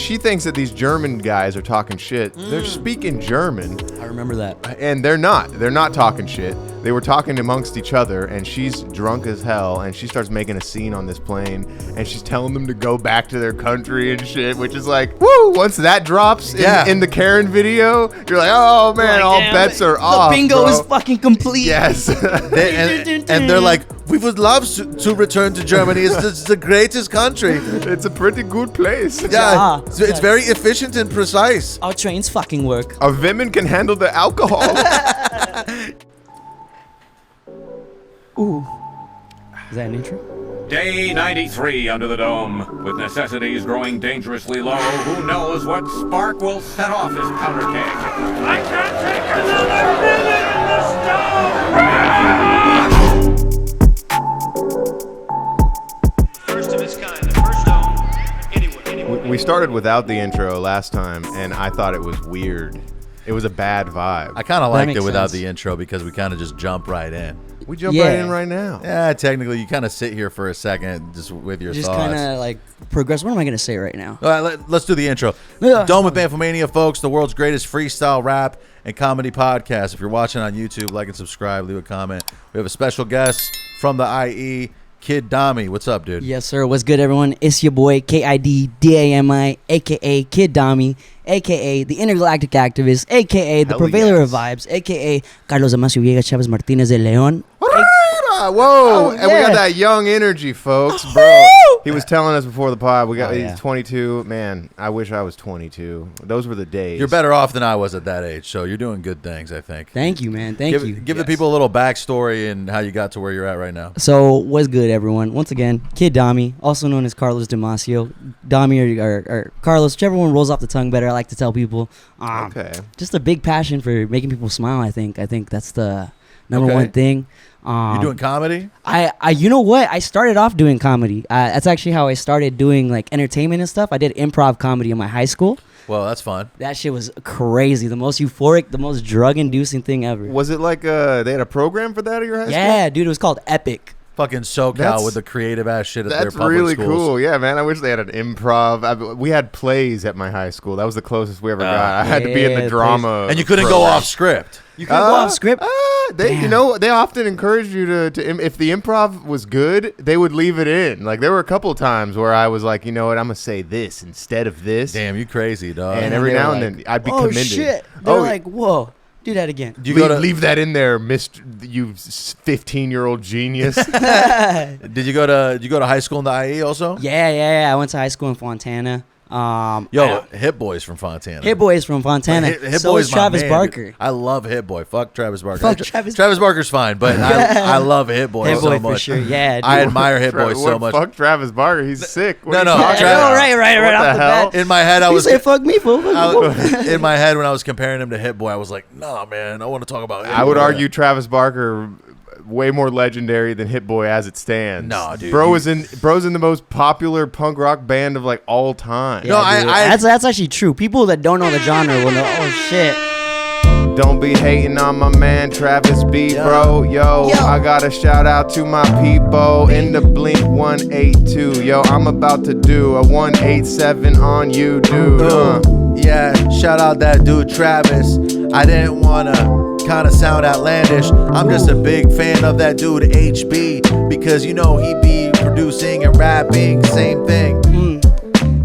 she thinks that these German guys are talking shit. They're speaking German. I remember that. And they're not. They're not talking shit. They were talking amongst each other, and she's drunk as hell, and she starts making a scene on this plane, and she's telling them to go back to their country and shit, which is like, woo! Once that drops in the Karen video, you're like, oh man, all bets are off. The bingo bro. is fucking complete. Yes. and they're like, we would love to return to Germany. It's the greatest country. It's a pretty good place. Yeah, it's very efficient and precise. Our trains fucking work. Our women can handle the alcohol. Ooh. Is that an intro? Day 93 under the dome. With necessities growing dangerously low, who knows what spark will set off his powder keg? I can't take another minute in the stone! First of its kind, the first dome anywhere. We started without the intro last time, and I thought it was weird. It was a bad vibe. I kind of liked it makes without sense. the intro because we kind of just jump right in. We jump right in right now. Yeah, technically, you kind of sit here for a second just with your Just thoughts. kind of like progress. What am I going to say right now? All right, let's do the intro. Yeah. Dome with Bamfomania, folks, the world's greatest freestyle rap and comedy podcast. If you're watching on YouTube, like and subscribe, leave a comment. We have a special guest from the IE, Kid Dami. What's up, dude? Yes, sir. What's good, everyone? It's your boy, KIDDAMI, a.k.a. Kid Dami, a.k.a. the Intergalactic Activist, a.k.a. the Hell Prevailer yes. of Vibes, a.k.a. Carlos Damasio Villegas Chavez Martinez de Leon. Whoa! And we yeah. got that young energy, folks, bro. He was telling us before the pod. He's 22. Man, I wish I was 22. Those were the days. You're better off than I was at that age, so you're doing good things, I think. Thank you, man. Thank you. Give the people a little backstory and how you got to where you're at right now. So, what's good, everyone? Once again, Kid Dami, also known as Carlos Damasio. Dami or Carlos, whichever one rolls off the tongue better, I like to tell people. Okay. Just a big passion for making people smile, I think. I think that's the number Okay. one thing. You doing comedy? I you know what? I started off doing comedy. That's actually how I started doing like entertainment and stuff. I did improv comedy in my high school. Well, that's fun. That shit was crazy. The most euphoric, the most drug-inducing thing ever. Was it like they had a program for that at your high school? Yeah, dude, it was called Epic. Fucking SoCal That's- with the creative ass shit at their That's public really schools. cool. Yeah, man. I wish they had an improv. We had plays at my high school. That was the closest we ever got. I had to be in yeah, the drama. And you couldn't go off script. You could go off script. They often encouraged you to if the improv was good, they would leave it in. Like there were a couple of times where I was like, you know what, I'm gonna say this instead of this. Damn, you crazy, dog. And every they were now and like, then I'd be oh, commended. shit. They're like, whoa, do that again. Do you go to leave that in there, Mr. You 15-year-old genius. Did you go to high school in the IE also? Yeah. I went to high school in Fontana. Hit Boy's from Fontana. Hit Boy's from Fontana. Hit So Boy's is Travis my man, Barker. dude. I love Hit Boy. Fuck Travis Barker. Fuck Travis Barker's fine, but I love Hit Boy Hit so Boy much. for sure. Yeah, dude. I admire Hit Boy so much. Fuck Travis Barker. He's sick. What No, are you no, talking Travis- about? right What off the the hell? bat. In my head, I You was say fuck me, fool. in my head when I was comparing him to Hit Boy, I was like, nah, man, I want to talk about Hit I would Boy. argue Travis Barker way more legendary than Hit Boy as it stands. No, dude, Bro's in the most popular punk rock band of like all time. No, Yeah, dude. That's actually true. People that don't know the genre will know. Oh shit. Don't be hating on my man Travis B, bro. Yo, I gotta shout out to my people in the Blink 182. Yo, I'm about to do a 187 on you, dude. Yeah, shout out that dude Travis. I didn't wanna kind of sound outlandish. I'm just a big fan of that dude HB because you know he be producing and rapping, same thing.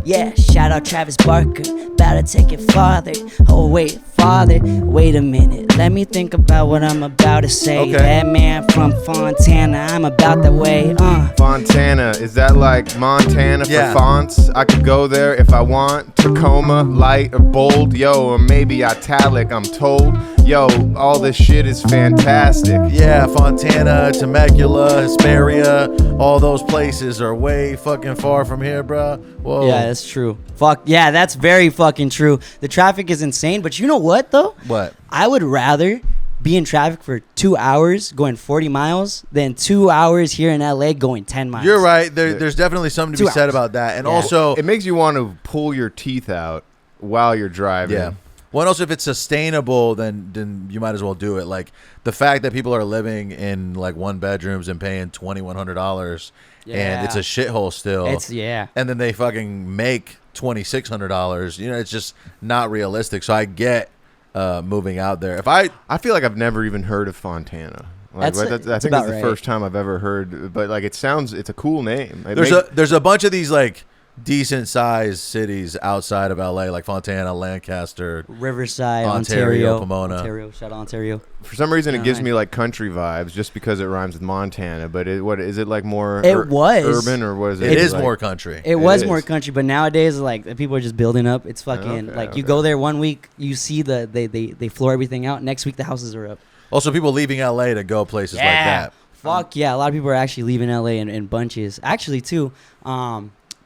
Yeah, shout out Travis Barker. About to take it farther. Oh wait, father. Wait a minute. Let me think about what I'm about to say. Okay. That man from Fontana. I'm about that way. Fontana, is that like Montana for Yeah. fonts? I could go there if I want. Tacoma, light or bold, yo, or maybe italic, I'm told. Yo, all this shit is fantastic. Yeah, Fontana, Temecula, Hesperia, all those places are way fucking far from here, bro. Whoa. Yeah, that's true. Fuck yeah, that's very fucking true. The traffic is insane, but you know what though? What? I would rather be in traffic for 2 hours going 40 miles than 2 hours here in LA going 10 miles. You're right. There's definitely something to be 2 said hours. about that. And Yeah. also, It makes you want to pull your teeth out while you're driving. yeah. Well, and also if it's sustainable, then you might as well do it. Like the fact that people are living in like one bedrooms and paying $2,100, and it's a shithole still. It's yeah. And then they fucking make $2,600. You know, it's just not realistic. So I get moving out there. I feel like I've never even heard of Fontana. Like, I think it's about the right. first time I've ever heard, but like it's a cool name. There's a bunch of these like decent sized cities outside of LA, like Fontana, Lancaster, Riverside, Ontario, Ontario, Pomona. Ontario, shout out Ontario. For some reason, it gives Right. me like country vibes just because it rhymes with Montana. But what is it like more? It was urban or what is it? It is like, more country. It was is. more country, but nowadays, like the people are just building up. It's fucking Okay, you go there one week, you see they floor everything out. Next week, the houses are up. Also, people leaving LA to go places like that. Fuck yeah, a lot of people are actually leaving LA in bunches. Actually, too,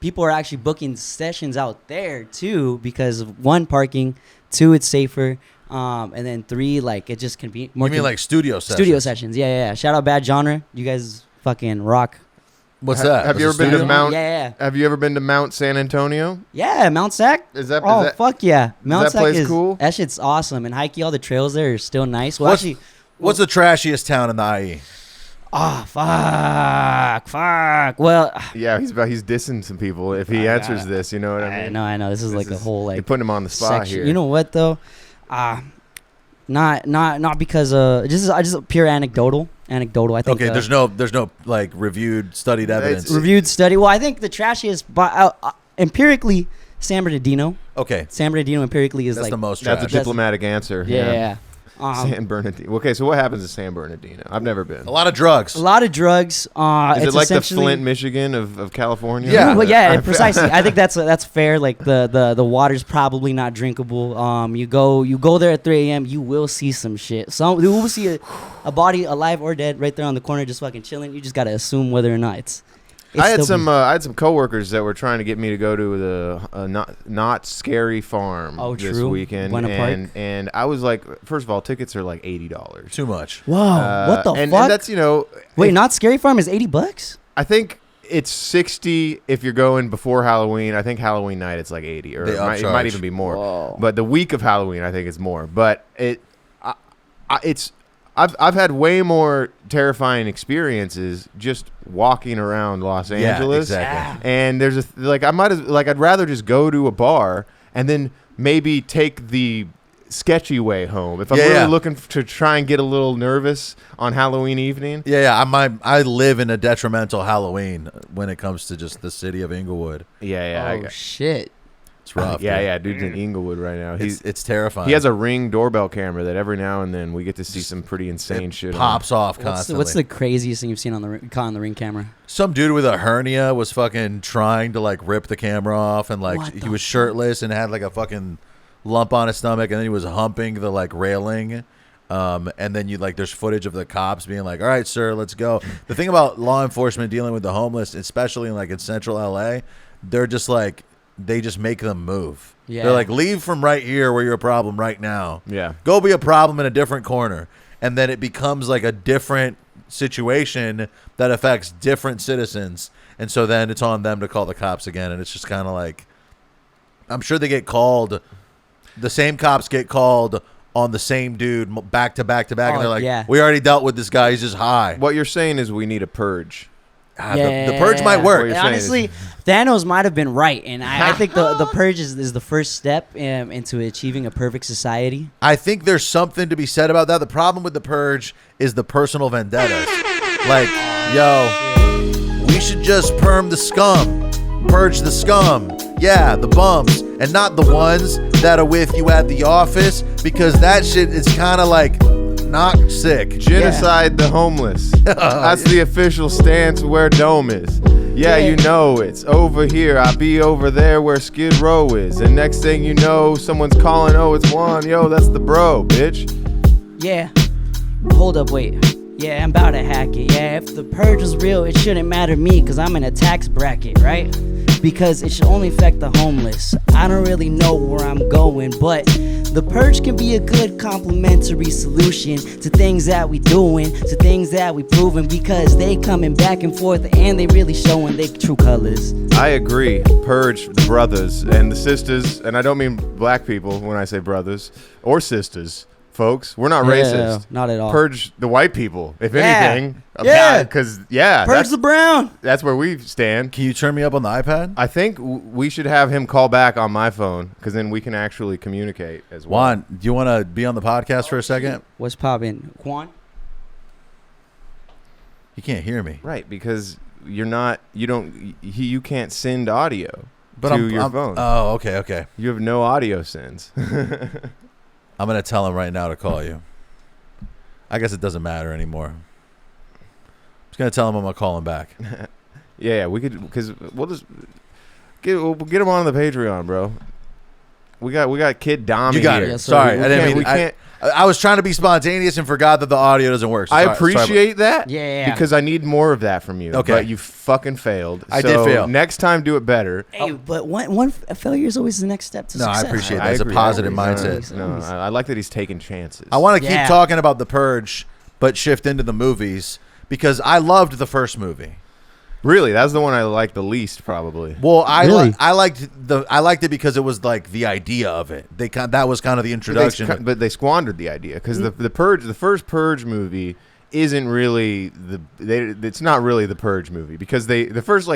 people are actually booking sessions out there too because of one, parking, two, it's safer, and then three, like it just can be more. You mean like studio sessions? studio sessions? Yeah. Shout out Bad Genre. You guys fucking rock. What's that? Have you That's ever a been to studio? Mount? Yeah. Have you ever been to Mount San Antonio? Yeah, Mount Sac. Is that? Oh is that fuck yeah, Mount that Sac place is cool? That shit's awesome, and hiking all the trails there are still nice. Well, actually, What's the trashiest town in the IE? fuck. Well, Yeah, he's dissing some people if he answers this. You know what I mean? I know. This is like a whole like you're putting him on the spot section. here. You know what though? Not because just pure anecdotal. I think. Okay, there's no like reviewed, studied evidence. reviewed study. Well, I think the trashiest, but empirically, San Bernardino. Okay, San Bernardino empirically is that's like the most That's trash. a diplomatic answer. yeah. San Bernardino. Okay, so what happens in San Bernardino? I've never been. A lot of drugs. A lot of drugs. Is It's it like the essentially- Flint, Michigan of California? Yeah. Well, yeah, precisely. I think that's fair. Like the water's probably not drinkable. You go there at 3 a.m. You will see some shit. You will see a body, alive or dead, right there on the corner, just fucking chilling. You just gotta assume whether or not it's I had still- some coworkers that were trying to get me to go to the not scary farm this true. weekend, Buena Park. and I was like, first of all, tickets are like $80. Too much. Whoa, what the and fuck? that's Wait, not Scary Farm is $80? I think it's 60 if you're going before Halloween. I think Halloween night it's like 80, or They it might upcharge. even be more. Whoa. But the week of Halloween, I think it's more. But I've had way more terrifying experiences just walking around Los Angeles. exactly. And there's I'd rather just go to a bar and then maybe take the sketchy way home if I'm really looking to try and get a little nervous on Halloween evening. I live in a detrimental Halloween when it comes to just the city of Inglewood. Oh shit. It's rough. Yeah, dude's in Inglewood right now. It's terrifying. He has a Ring doorbell camera that every now and then we get to see some pretty insane shit. Pops off What's constantly. the craziest thing you've seen caught on the Ring camera? Some dude with a hernia was fucking trying to like rip the camera off, and like What he the was shirtless and had like a fucking lump on his stomach, and then he was humping the like railing. And then there's footage of the cops being like, "All right, sir, let's go." The thing about law enforcement dealing with the homeless, especially in central LA, they're just like, they just make them move. Yeah. They're like, leave from right here where you're a problem right now. Yeah. Go be a problem in a different corner. And then it becomes like a different situation that affects different citizens. And so then it's on them to call the cops again. And it's just kind of like, I'm sure they get called, the same cops get called on the same dude back to back to back. Oh, And they're like, yeah. we already dealt with this guy. He's just high. What you're saying is we need a purge. The purge might work. What you're saying Honestly, Thanos might have been right, and I think the purge is the first step into achieving a perfect society. I think there's something to be said about that. The problem with the purge is the personal vendettas. Like, yo, we should just perm the scum, purge the scum. Yeah, the bums, and not the ones that are with you at the office, because that shit is kind of like not sick. Genocide the homeless. That's the official stance where Dome is. Yeah, you know it's over here. I be over there where Skid Row is. And next thing you know, someone's calling, oh, it's Juan. Yo, that's the bro, bitch. Yeah. Hold up, wait. Yeah, I'm about to hack it. Yeah, if the purge was real, it shouldn't matter me, because I'm in a tax bracket, right? Because it should only affect the homeless. I don't really know where I'm going, but the purge can be a good complementary solution to things that we doing, to things that we proving, because they coming back and forth and they really showing their true colors. I agree. Purge the brothers and the sisters, and I don't mean black people when I say brothers or sisters. folks. We're not Yeah, racist. not at all. Purge the white people, if Yeah. anything. Yeah. Because, Purge the brown. that's where we stand. Can you turn me up on the iPad? I think we should have him call back on my phone because then we can actually communicate as well. Juan, do you want to be on the podcast for a second? What's poppin'? Quan? You can't hear me. Right, because you can't send audio But to I'm, your I'm- phone. Oh, okay. You have no audio sends. I'm going to tell him right now to call you. I guess it doesn't matter anymore. I'm just going to tell him I'm going to call him back. Yeah, we could, because we'll just we'll get him on the Patreon, bro. We got Kid Dami. You got here. it. Yes, sir. Sorry. We I didn't can't- mean we can't- I was trying to be spontaneous and forgot that the audio doesn't work. So I sorry- appreciate that. Yeah. Because I need more of that from you. Okay. But you fucking failed. I did fail. Next time, do it better. Hey, but one failure is always the next step to No, I success. appreciate that. I It's a agree. positive No, mindset. No, I like that he's taking chances. I want to keep Yeah. talking about The Purge, but shift into the movies because I loved the first movie. Really, that's the one I like the least, probably. Well, I Really? I liked it because it was like the idea of it. That was kind of the introduction. But they squandered the idea because the first Purge movie isn't really it's not really the Purge movie because the first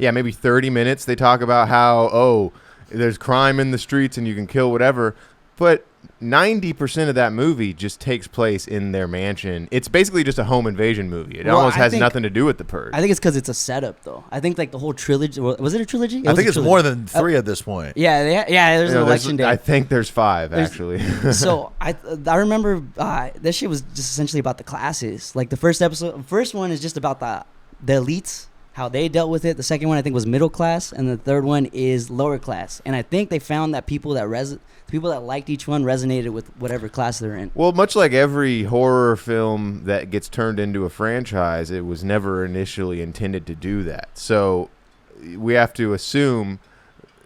maybe 30 minutes they talk about how there's crime in the streets and you can kill whatever, but 90% of that movie just takes place in their mansion. It's basically just a home invasion movie. It Well, almost I has think- nothing to do with the Purge. I think it's because it's a setup, though. I think like the whole trilogy. Was it a trilogy? I think it's more than 3 at this point. Yeah, there's You know, an election day. I think there's 5 There's- actually. So I remember that shit was just essentially about the classes. Like the first one is just about the elites, how they dealt with it. The second one I think was middle class, and the third one is lower class. And I think they found that people that liked each one resonated with whatever class they're in. Well, much like every horror film that gets turned into a franchise, it was never initially intended to do that. So we have to assume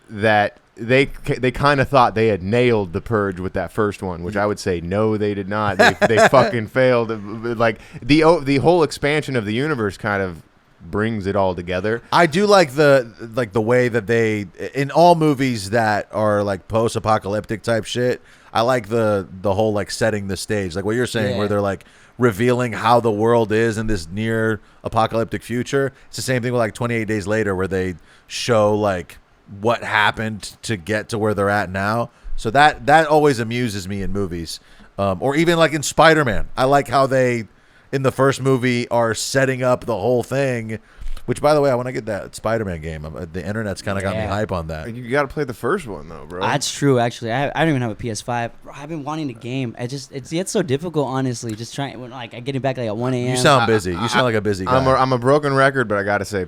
that they kind of thought they had nailed the Purge with that first one, which I would say no, they did not. They fucking failed. Like the whole expansion of the universe kind of brings it all together. I do like the way that they in all movies that are like post-apocalyptic type shit. I like the whole like setting the stage, like what you're saying, Yeah. where they're like revealing how the world is in this near apocalyptic future. It's the same thing with like 28 Days Later, where they show like what happened to get to where they're at now. So that always amuses me in movies, or even like in Spider-Man. I like how they in the first movie are setting up the whole thing, which by the way, I want to get that Spider-Man game. The internet's kind of got me Yeah. hype on that. You got to play the first one though, bro. That's true, actually. I don't even have a PS5. Bro, I've been wanting to game. It's so difficult, honestly. Just trying, I get it back like at 1 a.m. You sound busy. You sound like a busy guy. I'm a broken record, but I got to say,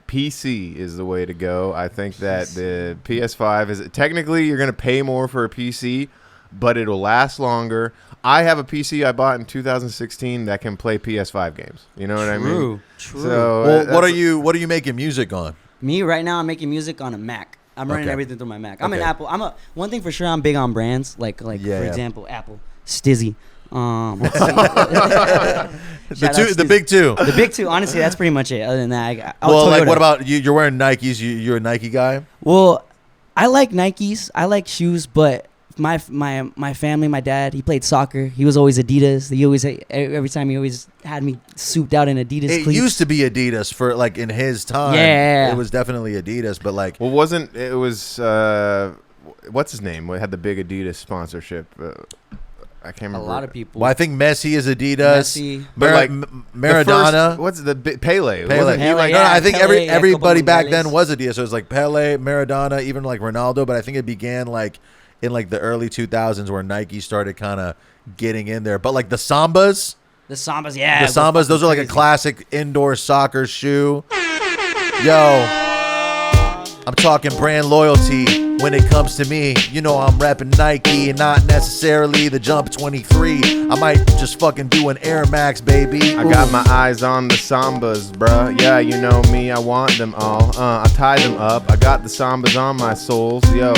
PC is the way to go. I think that the PS5 is technically you're going to pay more for a PC, but it'll last longer. I have a PC I bought in 2016 that can play PS5 games. You know what I mean? True. So Well, what that's- are you making music on? Me right now, I'm making music on a Mac. I'm running Okay. everything through my Mac. I'm an Okay. Apple. One thing for sure. I'm big on brands. Like Yeah, for yeah. example, Apple, Stizzy. The big two. The big two. Honestly, that's pretty much it. Other than that, Well, like Toyota. what about you? You're wearing Nikes. You're a Nike guy. Well, I like Nikes. I like shoes, but my family, my dad, he played soccer. He was always Adidas. Every time he always had me souped out in Adidas It cleats. used to be Adidas for like in his time. Yeah. It was definitely Adidas, but like Well, it was what's his name? What had the big Adidas sponsorship? I can't a remember. lot of people. well, I think Messi is Adidas. Messi. But like Maradona. what's the Pele? Pele. Wasn't he Pele, like No, yeah. I think Pele, everybody Jacobo back Gonzalez. then was Adidas. So it was like Pele, Maradona, even like Ronaldo. But I think it began like in like the early 2000s where Nike started kind of getting in there. But like the Sambas, The Sambas, yeah. the Sambas, those are like a crazy. classic indoor soccer shoe. Yo, I'm talking brand loyalty. When it comes to me, you know I'm repping Nike and not necessarily the Jump 23. I might just fucking do an Air Max, baby. I got my eyes on the Sambas, bruh. Yeah, you know me, I want them all. I tie them up. I got the Sambas on my soles. Yo,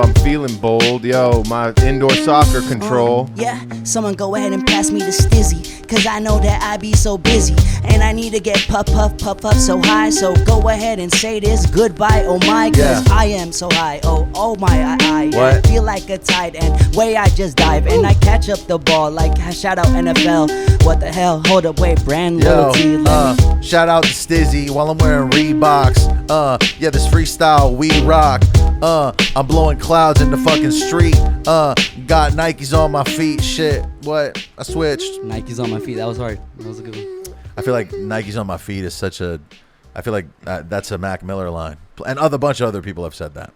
I'm feeling bold. Yo, my indoor soccer control. Yeah, someone go ahead and pass me the stizzy, cause I know that I be so busy, and I need to get puff so high, so go ahead and say this goodbye, oh my, cause Yeah. I am so high. Oh my, I What? feel like a tide, and way I just dive, and I catch up the ball like shout out NFL. What the hell? Hold up, wait, brand loyalty. let me- Shout out to Stizzy while I'm wearing Reeboks. Yeah, this freestyle we rock. I'm blowing clouds in the fucking street. Got Nikes on my feet. Shit, what? I switched. Nike's on my feet. That was hard. That was a good one. I feel like Nikes on my feet is such a. I feel like that's a Mac Miller line, and a bunch of other people have said that.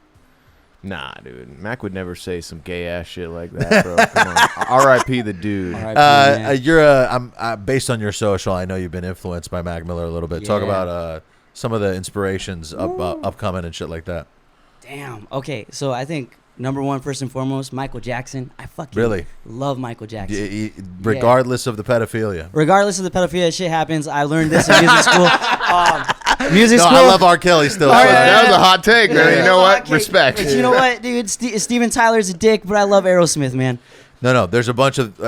Nah, dude. Mac would never say some gay ass shit like that, bro. Come on. R.I.P. the dude. R.I.P., man. You're I'm based on your social. I know you've been influenced by Mac Miller a little bit. Talk Yeah. about some of the inspirations upcoming and shit like that. Damn. Okay, so I think number one, first and foremost, Michael Jackson. I fucking Really? love Michael Jackson. Regardless of the pedophilia. Regardless of the pedophilia, shit happens. I learned this in music school. Music No, school. I love R. Kelly still. All so right, That was a hot take, man. You know what? Okay, Respect. But you know what, dude? Steven Tyler's a dick, but I love Aerosmith, man. No. There's a bunch of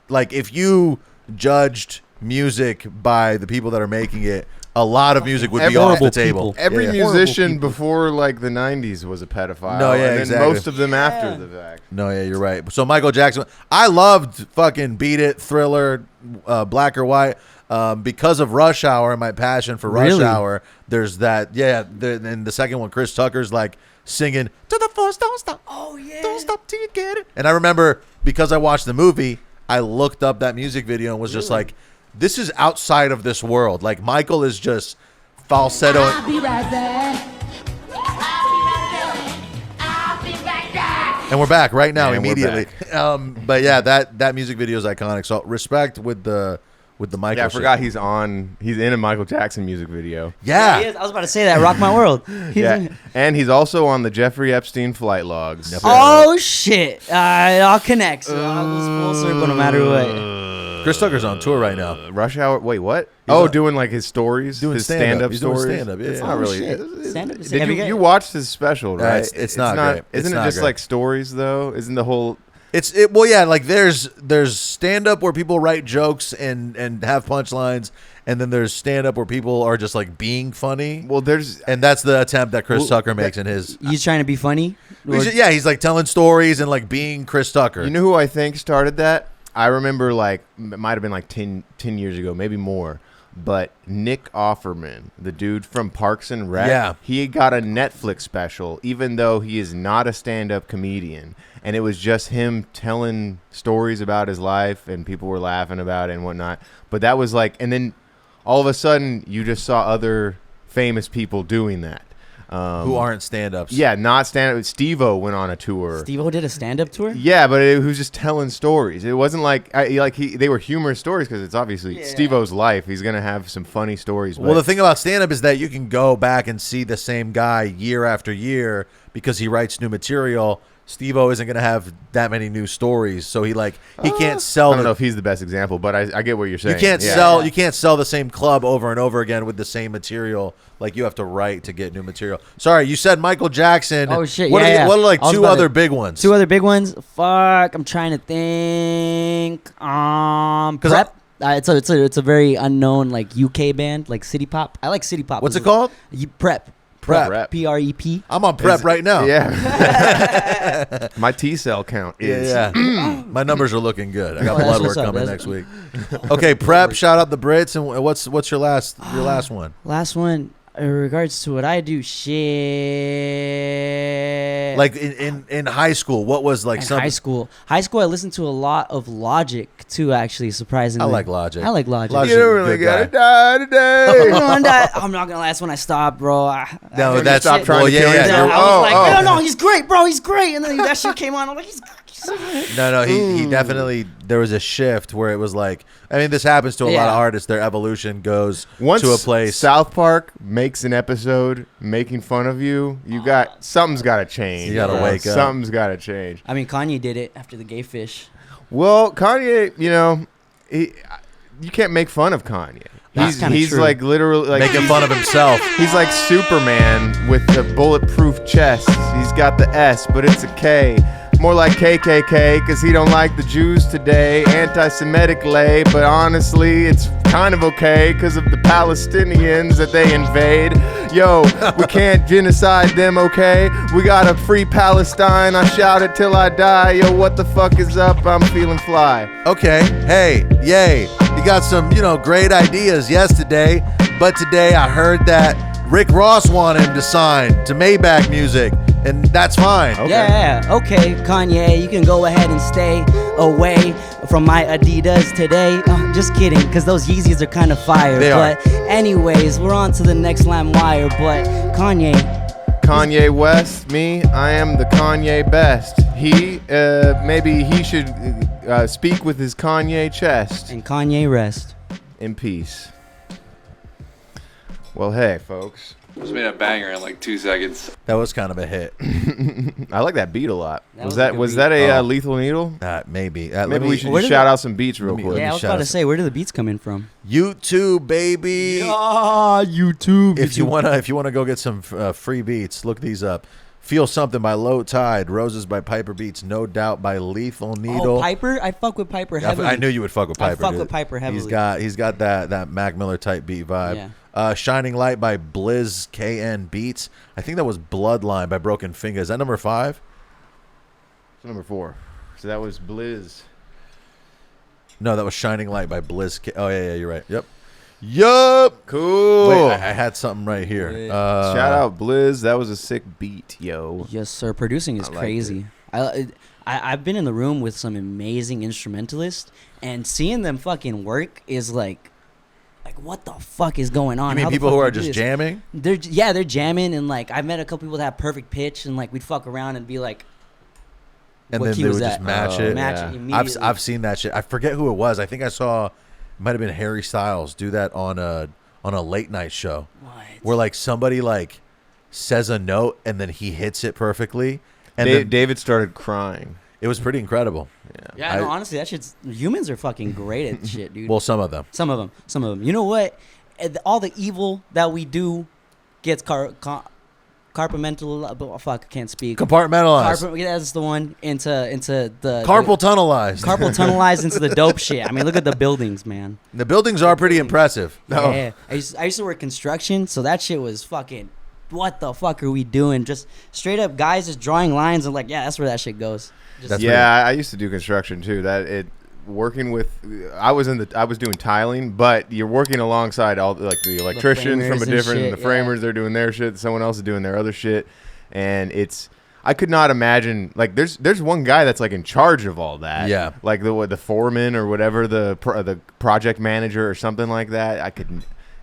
like if you judged music by the people that are making it, a lot of music would be off the Horrible table. people. Every Yeah. musician before like the 90s was a pedophile. No, yeah, and then exactly. most of them after the fact. No, yeah, you're right. So Michael Jackson, I loved fucking Beat It, Thriller, Black or White, because of Rush Hour and my passion for Rush Really? Hour. There's that, yeah. And the second one, Chris Tucker's like singing "To the force, don't stop, Oh yeah. don't stop till you get it." And I remember because I watched the movie, I looked up that music video and was just like, "This is outside of this world." Like Michael is just falsetto. I'll be right back. I'll be right back. And we're back right now And we're immediately. But yeah, that music video is iconic. So respect with the Michael. Yeah, I shit. forgot he's in a Michael Jackson music video. Yeah. He is. I was about to say that. Rock My World. He's Yeah, and he's also on the Jeffrey Epstein flight logs. Oh shit! It all connects. It all goes full circle, no matter what. Chris Tucker's on tour right now. Rush Hour. Wait, what? on- Doing like his stories, Doing his stand-up. stand-up He's doing stories. stand-up, yeah. It's Oh, not really. shit. it- Stand-up? Did Have you you guys- watched his special, right? it's not great. It's Isn't not it just great. like stories though? Isn't the whole? Well, yeah, like there's stand up where people write jokes and have punchlines, and then there's stand up where people are just like being funny. Well, there's. And that's the attempt that Chris Tucker makes in his. He's trying to be funny. Or- He's like telling stories and like being Chris Tucker. You know who I think started that? I remember like it might have been like 10 years ago, maybe more. But Nick Offerman, the dude from Parks and Rec, Yeah. he got a Netflix special, even though he is not a stand-up comedian. And it was just him telling stories about his life, and people were laughing about it and whatnot. But that was like, and then all of a sudden, you just saw other famous people doing that. who aren't stand-ups. Yeah, not stand-up. Steve-O went on a tour. Steve-O did a stand-up tour? Yeah, but it was just telling stories. It wasn't like they were humorous stories because it's obviously Steve-O's life. He's gonna have some funny stories. Well, the thing about stand-up is that you can go back and see the same guy year after year because he writes new material. Steve-O isn't going to have that many new stories, so he can't sell. I don't know if he's the best example, but I get what you're saying. You can't Yeah. sell. You can't sell the same club over and over again with the same material. Like you have to write to get new material. Sorry, you said Michael Jackson. Oh shit! What Yeah, are, what are like I was two about other to- big ones? Two other big ones. Fuck, I'm trying to think. Prep. It's a very unknown like UK band, like City Pop. I like City Pop. What's it called? Prep. Prep. PREP. I'm on prep right now. Yeah. My T cell count is. Yeah. My numbers are looking good. I got Oh, that's blood work what's up. coming That's- next week. Okay, prep. Shout out the Brits. And what's your last one? Last one. In regards to what I do, shit. Like in high school, what was like In some? high school, I listened to a lot of Logic too. Actually, surprisingly, I like Logic. I like Logic. Logic- You don't really Good gotta die today. I'm not gonna last when I stopped, bro. No, that's stopped trying to kill I yourself. was like, no, he's great, bro. He's great. And then that shit came on. I'm like, he's No, he definitely. There was a shift where it was like. I mean, this happens to a lot Yeah. of artists. Their evolution goes Once to a place. South Park makes an episode making fun of you, something's got to change. You gotta wake up. Something's got to change. I mean, Kanye did it after the gay fish. Well, Kanye, you can't make fun of Kanye. That's kinda He's true. like literally like making fun of himself. He's like Superman with the bulletproof chest. He's got the S, but it's a K. More like KKK, because he don't like the Jews today. Anti-Semitic lay, but honestly, it's kind of okay because of the Palestinians that they invade. Yo, we can't genocide them, okay? We gotta free Palestine. I shout it till I die. Yo, what the fuck is up? I'm feeling fly. Okay, hey, yay. You got some, great ideas yesterday, but today I heard that Rick Ross wanted him to sign to Maybach Music, and that's fine. Okay. Yeah, okay, Kanye, you can go ahead and stay away from my Adidas today. Just kidding, because those Yeezys are kind of fire. They are. But anyways, we're on to the next LimeWire, but Kanye West, me, I am the Kanye best. Maybe he should speak with his Kanye chest. And Kanye rest. In peace. Well, hey, folks. Just made a banger in like 2 seconds. That was kind of a hit. I like that beat a lot. Was a good that beat. a Lethal Needle? Maybe. Maybe we should just shout out some beats real quick. Yeah, I was about to say, where do the beats come in from? YouTube, baby. YouTube. If you wanna go get some free beats, look these up. Feel Something by Low Tide, Roses by Piper Beats, No Doubt by Lethal Needle. Oh, Piper? I fuck with Piper heavily. I knew you would fuck with Piper. I fuck with Piper heavily. He's got that Mac Miller type beat vibe. Yeah. Shining Light by Blizz KN Beats. I think that was Bloodline by Broken Finger. Is that number 5? It's number 4. So that was Blizz. No, that was Shining Light by Blizz. Oh yeah, you're right. Yup. Cool. Wait, I had something right here. Shout out Blizz. That was a sick beat, yo. Yes, sir. Producing is crazy. I've been in the room with some amazing instrumentalists, and seeing them fucking work is like what the fuck is going on? You mean people who are just jamming? They're jamming, and like I've met a couple people that have perfect pitch, and like we'd fuck around and be like, and what then key they was would that? just match it. Match it immediately. I've seen that shit. I forget who it was. I think I saw. It might have been Harry Styles do that on a late night show. What? Where like somebody like says a note and then he hits it perfectly. And David started crying. It was pretty incredible. Yeah, no, honestly, that shit's humans are fucking great at shit, dude. Well, some of them. Some of them. You know what? All the evil that we do gets compartmental. Fuck, I can't speak. Compartmentalized. Yeah, that's the one. Into the Carpal tunnelized. Carpal tunnelized into the dope shit. I mean, look at the buildings, man. The buildings are pretty impressive. Yeah, I used to work construction, so that shit was fucking. What the fuck are we doing? Just straight up guys just drawing lines and like, yeah, that's where that shit goes. I used to do construction too. I was doing tiling, but you're working alongside all the electricians from a different, the framers, they're doing their shit, someone else is doing their other shit, and I could not imagine, like, there's one guy that's like in charge of all that. Yeah. Like the foreman or whatever, the project manager or something like that.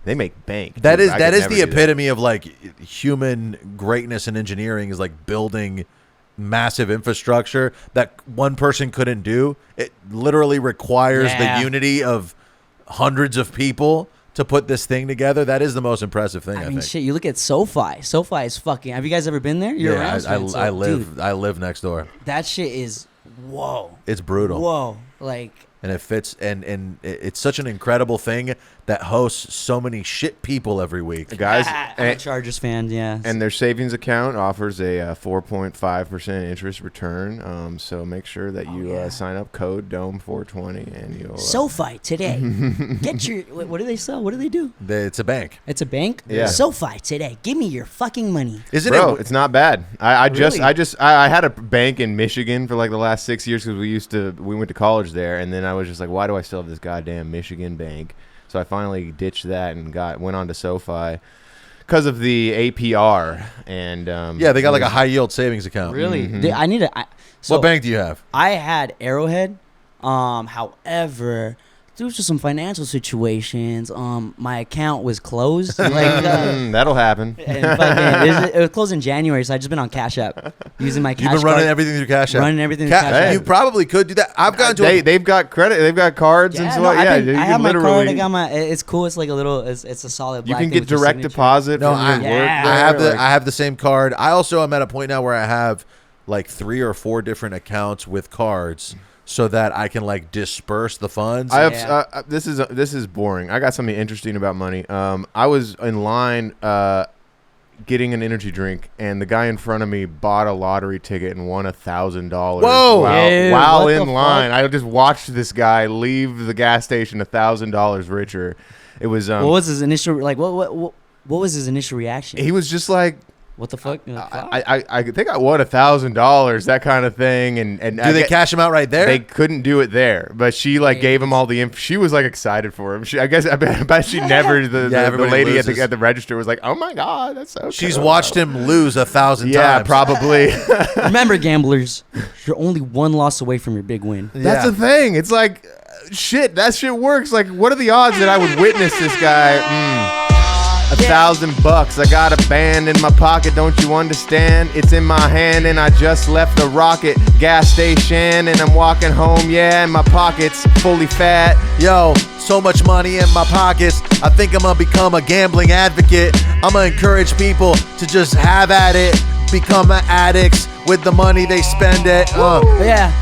They make bank. That is the epitome of like human greatness in engineering, is like building massive infrastructure that one person couldn't do. It literally requires the unity of hundreds of people to put this thing together. That is the most impressive thing. I mean, shit. You look at SoFi. SoFi is fucking. Have you guys ever been there? I live next door. That shit is whoa. It's brutal. Whoa, like. And it fits, and it's such an incredible thing that hosts so many shit people every week. Guys, I'm a Chargers fan, yeah. And their savings account offers a 4.5% interest return. So make sure that you sign up code DOME420 and you'll. SoFi today. Get your. What do they sell? What do they do? It's a bank. It's a bank. Yeah. SoFi today. Give me your fucking money. Isn't Bro, it? It's not bad. I Really? had a bank in Michigan for like the last 6 years because we went to college there, and then I was just like, why do I still have this goddamn Michigan bank? So I finally ditched that and went on to SoFi because of the APR. And they got like a high yield savings account. Really? Mm-hmm. What bank do you have? I had Arrowhead. However, due to some financial situations, my account was closed. That'll happen. And it was closed in January, so I just been on Cash App using my Cash You've been running card. everything through Cash App. Running everything through Cash App. You probably could do that. I've gotten to They've got credit. They've got cards and so on. I You have can my card. literally- I got my. It's cool. It's like a little. It's a solid. You black can thing get with your direct signature. deposit. No, from your work I there, I have the same card. I also am at a point now where I have like 3 or 4 different accounts with cards, so that I can like disperse the funds. I have this is boring. I got something interesting about money. I was in line getting an energy drink, and the guy in front of me bought a lottery ticket and won $1,000. Whoa! While what in the line, fuck? I just watched this guy leave the gas station $1,000 richer. It was What was his initial like? What What was his initial reaction? He was just like, what the fuck? I think I won $1,000, that kind of thing. And Do they cash him out right there? They couldn't do it there, but she like gave him all the info. She was like excited for him. I bet she never the lady at the register was like, oh my god, that's so. She's cool. watched him lose 1,000 times. Yeah, probably. Remember, gamblers, you're only one loss away from your big win. That's the thing. It's like, shit. That shit works. Like, what are the odds that I would witness this guy? $1,000. I got a band in my pocket, don't you understand? It's in my hand and I just left the Rocket gas station and I'm walking home, yeah, and my pocket's fully fat. Yo, so much money in my pockets. I think I'm gonna become a gambling advocate. I'm gonna encourage people to just have at it, become addicts with the money they spend it. Yeah,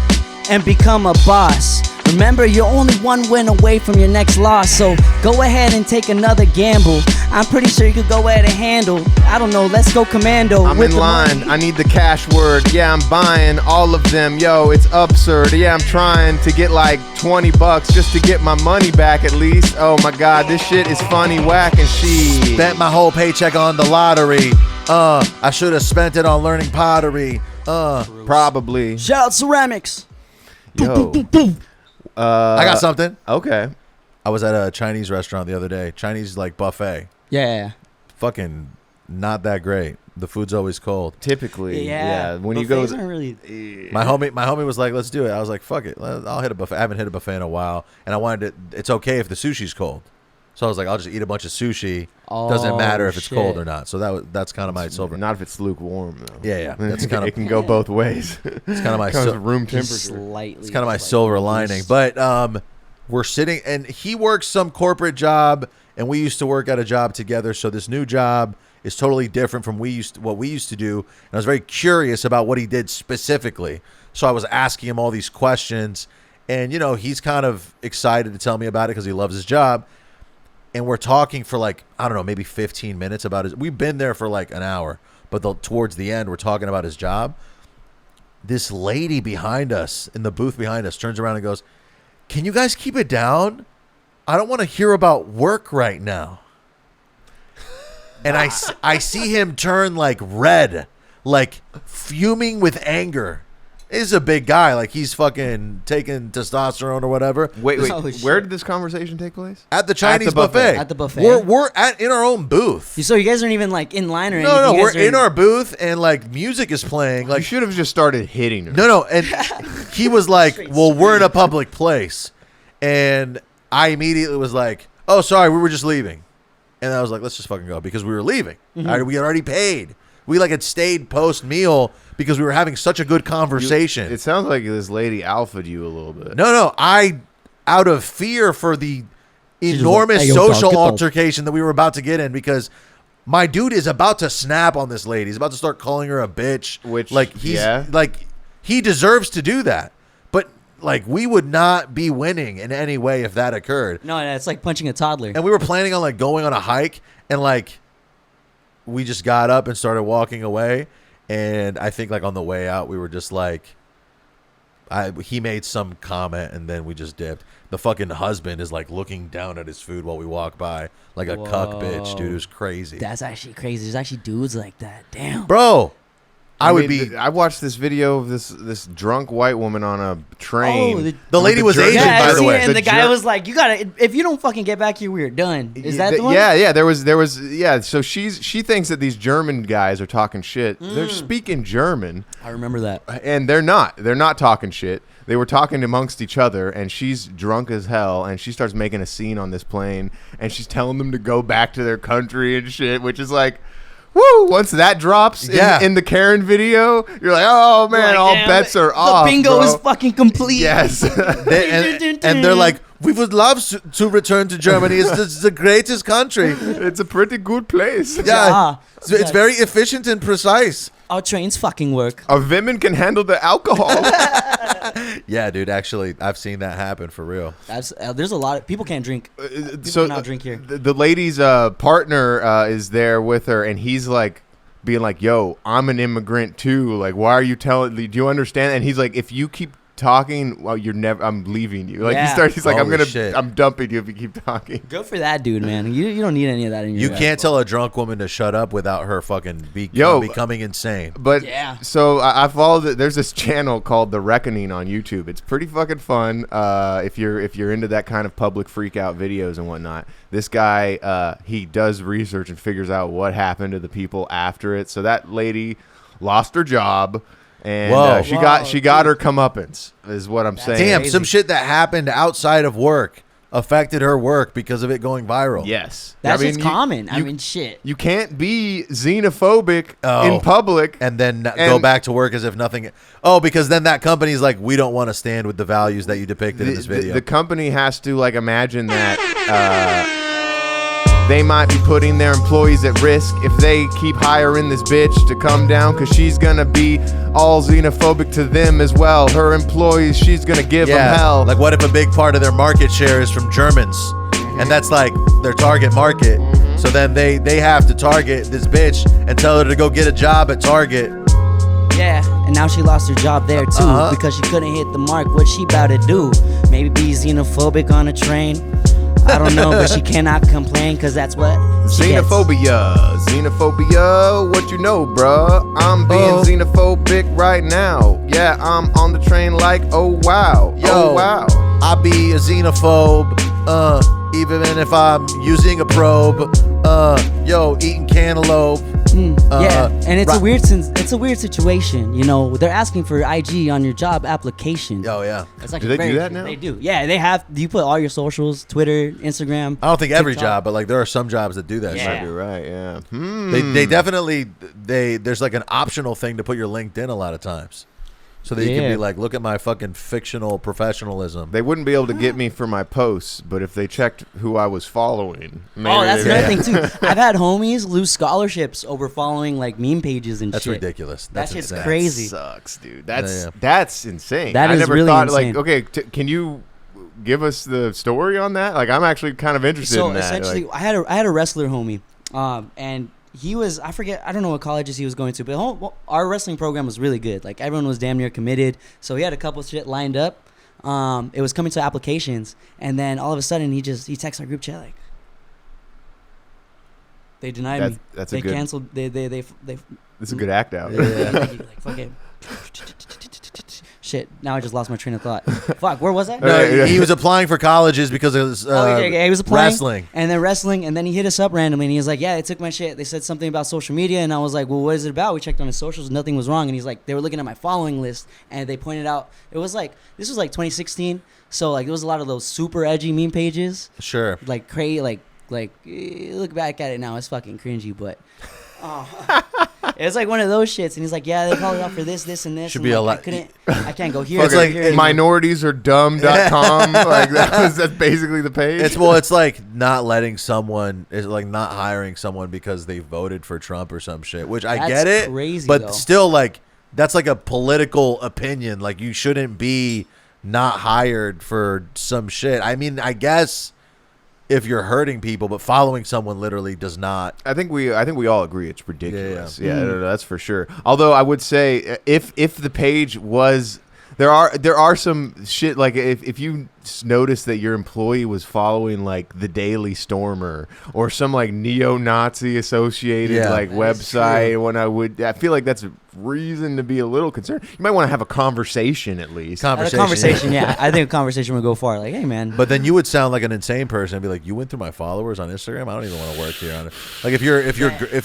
and become a boss. Remember, you're only one win away from your next loss, so go ahead and take another gamble. I'm pretty sure you could go ahead and handle. I don't know, let's go commando. I'm in line, I need the cash word. Yeah, I'm buying all of them. Yo, it's absurd. Yeah, I'm trying to get like $20 just to get my money back at least. Oh my god, this shit is funny, whack, and she spent my whole paycheck on the lottery. I should have spent it on learning pottery. Probably. Shout out ceramics. Yo. I got something. Okay. I was at a Chinese restaurant the other day. Chinese like buffet. Yeah. Fucking not that great. The food's always cold. Typically. Yeah. When you go, really... My homie was like, "Let's do it." I was like, "Fuck it. I'll hit a buffet." I haven't hit a buffet in a while, and I wanted to. It's okay if the sushi's cold. So I was like, I'll just eat a bunch of sushi. Doesn't matter if it's cold or not. So that's kind of my silver. Not if it's lukewarm though. Yeah. That's kind of. It can go both ways. It's kind of my room temperature. Slightly. It's kind of my silver lining. But we're sitting, and he works some corporate job, and we used to work at a job together. So this new job is totally different from what we used to do. And I was very curious about what he did specifically. So I was asking him all these questions, and he's kind of excited to tell me about it because he loves his job. And we're talking for like, I don't know, maybe 15 minutes about his. We've been there for like an hour, but towards the end, we're talking about his job. This lady behind us, in the booth behind us, turns around and goes, "Can you guys keep it down? I don't want to hear about work right now." And I see him turn like red, like fuming with anger. He's a big guy, like he's fucking taking testosterone or whatever. Wait, where did this conversation take place? At the Chinese buffet. At the buffet. We're in our own booth. So you guys aren't even like in line or anything? No, we're in our booth and like music is playing. Like you should have just started hitting her. No, and he was like, "Well, we're in a public place," and I immediately was like, "Oh, sorry, we were just leaving," and I was like, "Let's just fucking go," because we were leaving. We had already paid. We like had stayed post meal because we were having such a good conversation. It sounds like this lady alphaed you a little bit. No, I, out of fear for the enormous like, hey, social altercation that we were about to get in, because my dude is about to snap on this lady. He's about to start calling her a bitch. Which, like, he deserves to do that. But like, we would not be winning in any way if that occurred. No, it's like punching a toddler. And we were planning on like going on a hike, and like, we just got up and started walking away. And I think like on the way out, we were just like, he made some comment and then we just dipped. The fucking husband is like looking down at his food while we walk by like a cuck bitch, dude. It was crazy. That's actually crazy. There's actually dudes like that. Damn. Bro. I watched this video of this drunk white woman on a train. Oh, the lady was Asian, by the way. And the guy was like, "You gotta, if you don't fucking get back here, we're done." Is that the one? Yeah. There was. So she thinks that these German guys are talking shit. They're speaking German. I remember that. And they're not. They're not talking shit. They were talking amongst each other, and she's drunk as hell, and she starts making a scene on this plane, and she's telling them to go back to their country and shit, which is like. Woo! Once that drops in the Karen video, you're like, oh man, like, all bets are off. The bingo bro. is fucking complete. Yes. and they're like, we would love to return to Germany. It's the greatest country. It's a pretty good place. Yeah. It's very efficient and precise. Our trains fucking work. Our women can handle the alcohol. Yeah, dude. Actually, I've seen that happen for real. There's a lot of people can't drink. People cannot drink here. The lady's partner is there with her, and he's like being like, "Yo, I'm an immigrant too. Like, why are you telling? Do you understand?" And he's like, "If you keep talking, well, I'm leaving you. Like Yeah. he's like, Holy shit. I'm dumping you if you keep talking. Go for that dude, man. You don't need any of that in your You life. can't tell a drunk woman to shut up without her fucking becoming insane. But Yeah. so I followed it. There's this channel called The Reckoning on YouTube. It's pretty fucking fun. If you're into that kind of public freak out videos and whatnot. This guy, he does research and figures out what happened to the people after it. So that lady lost her job. And she got her comeuppance, is what I'm saying. Damn, crazy. some shit that happened outside of work affected her work because of it going viral. Yes. That's just you- common. I you- mean, shit. You can't be xenophobic in public. And then go back to work as if nothing. Oh, because then that company's like, we don't want to stand with the values that you depicted in this video. The company has to like imagine that they might be putting their employees at risk if they keep hiring this bitch to come down, because she's gonna be all xenophobic to them as well. Her employees, she's gonna give them hell. Like, what if a big part of their market share is from Germans, and that's like their target market? So then they have to target this bitch and tell her to go get a job at Target. Yeah, and now she lost her job there too because she couldn't hit the mark. What she about to do? Maybe be xenophobic on a train? I don't know, but she cannot complain because that's what she gets. Xenophobia, what you know, bruh? I'm being xenophobic right now. Yeah, I'm on the train like, oh wow, oh wow. I be a xenophobe, even if I'm using a probe. Eating cantaloupe. Yeah, and it's a weird situation. You know, they're asking for IG on your job application. Oh yeah. It's like Do they do that now? They do. Yeah, they have. You put all your socials, Twitter, Instagram. I don't think every TikTok. job, but like there are some jobs that do that. Yeah. shit. Might be right, yeah. They definitely there's like an optional thing to put your LinkedIn a lot of times, so that you can Yeah. be like, look at my fucking fictional professionalism. They wouldn't be able to get me for my posts, but if they checked who I was following, maybe Oh, that's they- another thing too. I've had homies lose scholarships over following like meme pages and That's shit. ridiculous. That That's shit's insane. crazy. Sucks, dude. Yeah. That's insane. That I is never really thought insane. like, okay, can you give us the story on that? Like, I'm actually kind of interested So in that. essentially, Like, I had a wrestler homie, and he was, I don't know what colleges he was going to, but our wrestling program was really good. Like everyone was damn near committed, so he had a couple shit lined up. It was coming to applications, and then all of a sudden he texts our group chat like, they denied me. That's they a good. canceled. They It's a good act out. like fucking shit. Now I just lost my train of thought. Fuck, where was I? No, he was applying for colleges because it was He was applying, wrestling. and then he hit us up randomly, and he was like, "Yeah, they took my shit. They said something about social media," and I was like, "Well, what is it about?" We checked on his socials, nothing was wrong, and he's like, "They were looking at my following list, and they pointed out it was like this was like 2016, so like there was a lot of those super edgy meme pages, Sure. like crazy, like look back at it now, it's fucking cringy, but." It's like one of those shits, and he's like, "Yeah, they called it out for this, and this." Should and be a like, lot- I can't go here. It's go like here, Minoriesardumb.com. Like that's basically the page. It's like not letting someone is like not hiring someone because they voted for Trump or some shit, which I That's get it, crazy, but though. still like that's like a political opinion. Like you shouldn't be not hired for some shit. I mean, I guess if you're hurting people, but following someone literally does not. I think we all agree it's ridiculous. Yeah. Yeah, no, that's for sure. Although I would say if the page was there are some shit like if you notice that your employee was following like the Daily Stormer or some like neo-Nazi associated like website and when I feel like that's a reason to be a little concerned. You might want to have a conversation at least. A conversation, yeah. I think a conversation would go far. Like, hey, man. But then you would sound like an insane person and be like, "You went through my followers on Instagram? I don't even want to work here on it." Like if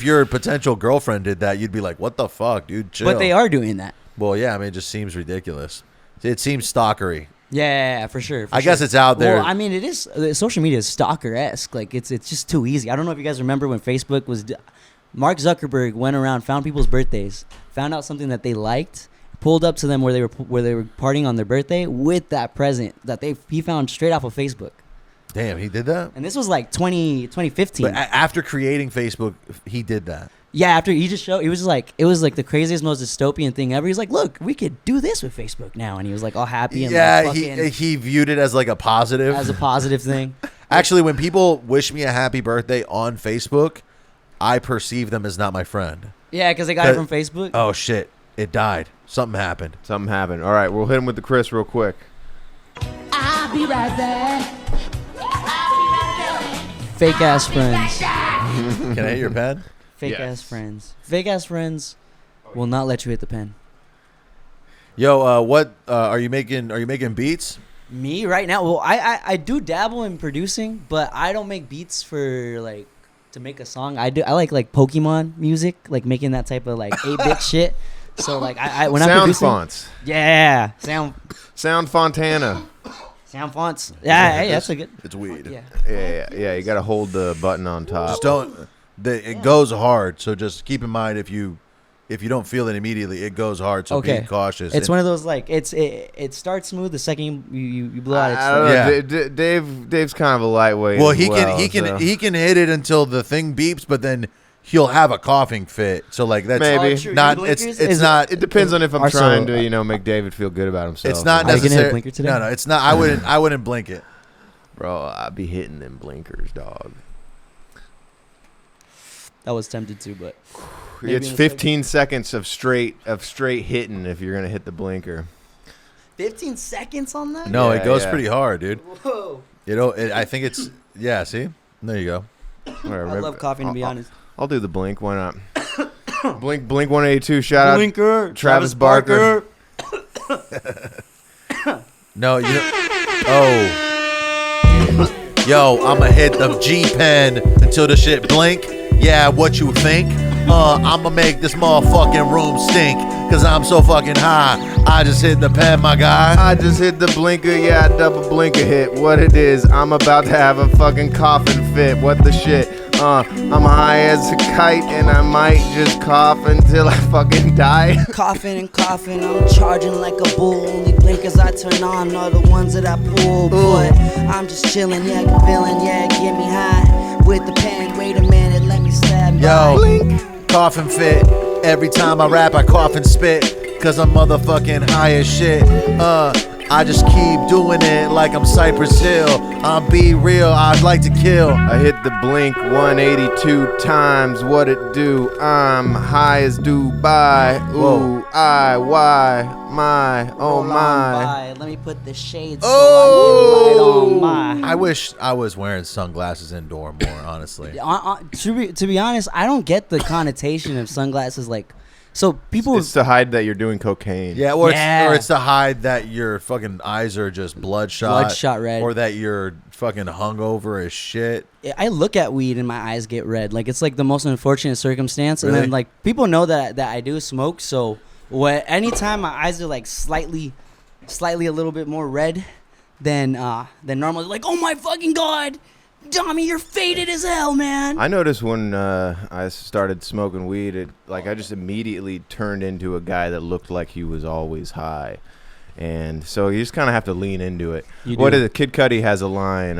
your potential girlfriend did that, you'd be like, "What the fuck, dude? Chill." But they are doing that. Well, yeah. I mean, it just seems ridiculous. It seems stalkery. Yeah, for sure. I guess it's out there. Well, I mean, it is. Social media is stalker-esque. Like, it's just too easy. I don't know if you guys remember when Facebook was. Mark Zuckerberg went around, found people's birthdays, found out something that they liked, pulled up to them where they were partying on their birthday with that present that he found straight off of Facebook. Damn, he did that? And this was like 2015. But after creating Facebook, he did that. Yeah, after he just showed, it was like the craziest, most dystopian thing ever. He's like, "Look, we could do this with Facebook now," and he was like all happy and Yeah, like, fucking, he viewed it as like a positive. as a positive thing. Actually, when people wish me a happy birthday on Facebook, I perceive them as not my friend. Yeah, because they got it from Facebook. Oh shit! It died. Something happened. Something happened. All right, we'll hit him with the Chris real quick. I'll be right back. Fake ass friends. Can I hit your pen? Fake Yes. ass friends. Fake ass friends will not let you hit the pen. Yo, what are you making? Are you making beats? Me right now? Well, I do dabble in producing, but I don't make beats for like to make a song. I like Pokemon music, like making that type of like 8-bit shit. So like I when I'm Sound producing, fonts. yeah, Sound Fontana. sound fonts. Yeah, hey, that's a good. It's weed. Yeah. Yeah. You got to hold the button on top. Just don't. It goes hard, so just keep in mind if you don't feel it immediately, it goes hard. So Okay. be cautious. It's one of those like it starts smooth the second you blow out. It's I don't know. Yeah. Dave's kind of a lightweight. Well, as he so- can hit it until the thing beeps, but then he'll have a coughing fit. So like that's Maybe. true. not. Your It's blinkers? not. It depends on if I'm Also, trying to make David feel good about himself. It's not Are you gonna hit a necessary. blinker today? No, it's not. I wouldn't blink it. Bro, I be hitting them blinkers, dog. I was tempted to, but maybe It's in a 15 seconds of straight hitting if you're gonna hit the blinker. 15 seconds on that. No, Yeah, it goes yeah. pretty hard, dude. Whoa. I think it's yeah. See, there you go. All right, I love coughing to be honest. I'll do the blink. Why not? Blink 182. Shout out Blinker. Travis Barker. No, you know. Oh. Yo, I'ma hit the G pen until the shit blink. Yeah, what you think? I'ma make this motherfucking room stink. Cause I'm so fucking high. I just hit the pen, my guy. I just hit the blinker. Yeah, double blinker hit. What it is? I'm about to have a fucking coughing fit. What the shit? I'm high as a kite and I might just cough until I fucking die. Coughing and coughing, I'm charging like a bull. Only blinkers I turn on are the ones that I pull. But I'm just chilling, yeah, feeling, yeah, get me high with the pen. Wait a minute, let me stab. Yo, coughing fit. Every time I rap, I cough and spit. Cause I'm motherfucking high as shit. I just keep doing it like I'm Cypress Hill. I'm be real, I'd like to kill. I hit the blink 182 times. What it do? I'm high as Dubai. Ooh, why, my, oh my. Let me put the shades Oh! so I get right on my. I wish I was wearing sunglasses indoor more, honestly. To be honest, I don't get the connotation of sunglasses. Like, so people. It's to hide that you're doing cocaine. Yeah, or Yeah. it's to hide that your fucking eyes are just bloodshot red. or that you're fucking hungover as shit. I look at weed and my eyes get red. Like, it's like the most unfortunate circumstance. And Really? then like people know that I do smoke. So anytime my eyes are like slightly a little bit more red than normal, like, oh my fucking god, Dami, you're faded as hell, man. I noticed when I started smoking weed, I just immediately turned into a guy that looked like he was always high. And so you just kind of have to lean into it. You What do. is it? Kid Cudi has a line,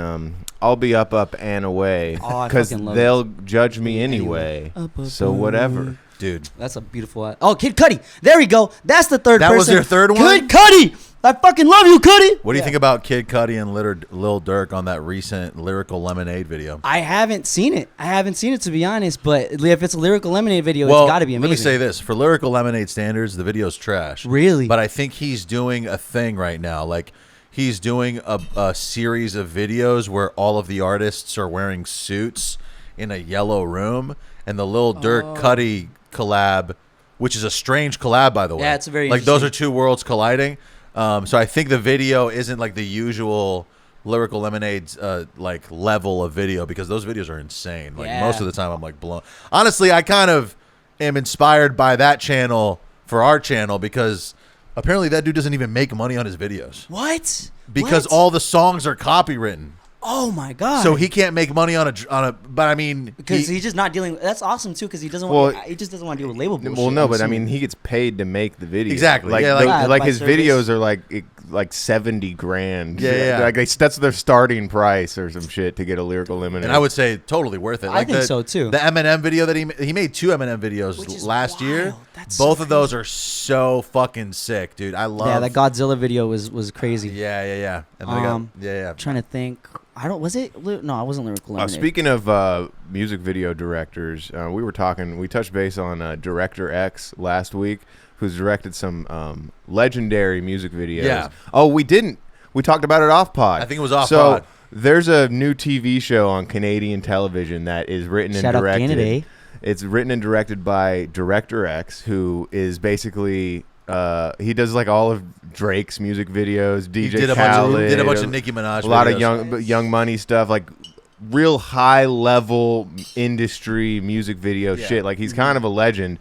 I'll be up, and away. Oh, I Because fucking love they'll judge me anyway. Up, So whatever. Dude. That's a beautiful. Oh, Kid Cudi. There we go. That's the third That person. was your third one? Kid Cudi. I fucking love you, Cudi. What do you think about Kid Cudi and Lil Durk on that recent Lyrical Lemonade video? I haven't seen it. To be honest. But if it's a Lyrical Lemonade video, Well, it's got to be amazing. let me say this. For Lyrical Lemonade standards, the video's trash. Really? But I think he's doing a thing right now. Like, he's doing a series of videos where all of the artists are wearing suits in a yellow room. And the Lil Durk Cudi collab, which is a strange collab, by the way. Yeah, it's very like, those interesting. are two worlds colliding. So I think the video isn't like the usual Lyrical Lemonade's like level of video, because those videos are insane. Like, Yeah. most of the time I'm like blown. Honestly, I kind of am inspired by that channel for our channel, because apparently that dude doesn't even make money on his videos, What? because What? all the songs are copywritten. Oh my god. So he can't make money on a. But I mean, because he's just not dealing. That's awesome too. Because he doesn't. Well, He just doesn't want to deal with label bullshit. Well, no, I'm but I assuming. mean, he gets paid to make the video. Exactly, Like, yeah, like by his service. videos are like 70 grand. Yeah, yeah. Like that's their starting price or some shit to get a Lyrical Lemonade. and I would say totally worth it. I think so, too. The Eminem video that he made 2 Eminem videos Which is last year. wild. That's so Both of those are so fucking sick, dude. I love. Yeah, that Godzilla video was crazy. Yeah. And they got, yeah. I'm trying to think. Was it? No, I wasn't Lyrical Lemonade. Speaking of music video directors, we touched base on Director X last week who's directed some legendary music videos. Yeah. Oh, we didn't. We talked about it off pod. I think it was off so, pod. There's a new TV show on Canadian television that is written and Shout out directed. Canada. It's written and directed by Director X, who is basically he does like all of Drake's music videos. DJ Khaled, did a bunch of Nicki Minaj. a lot videos. of Young Money stuff, like real high level industry music video shit. Like he's kind of a legend.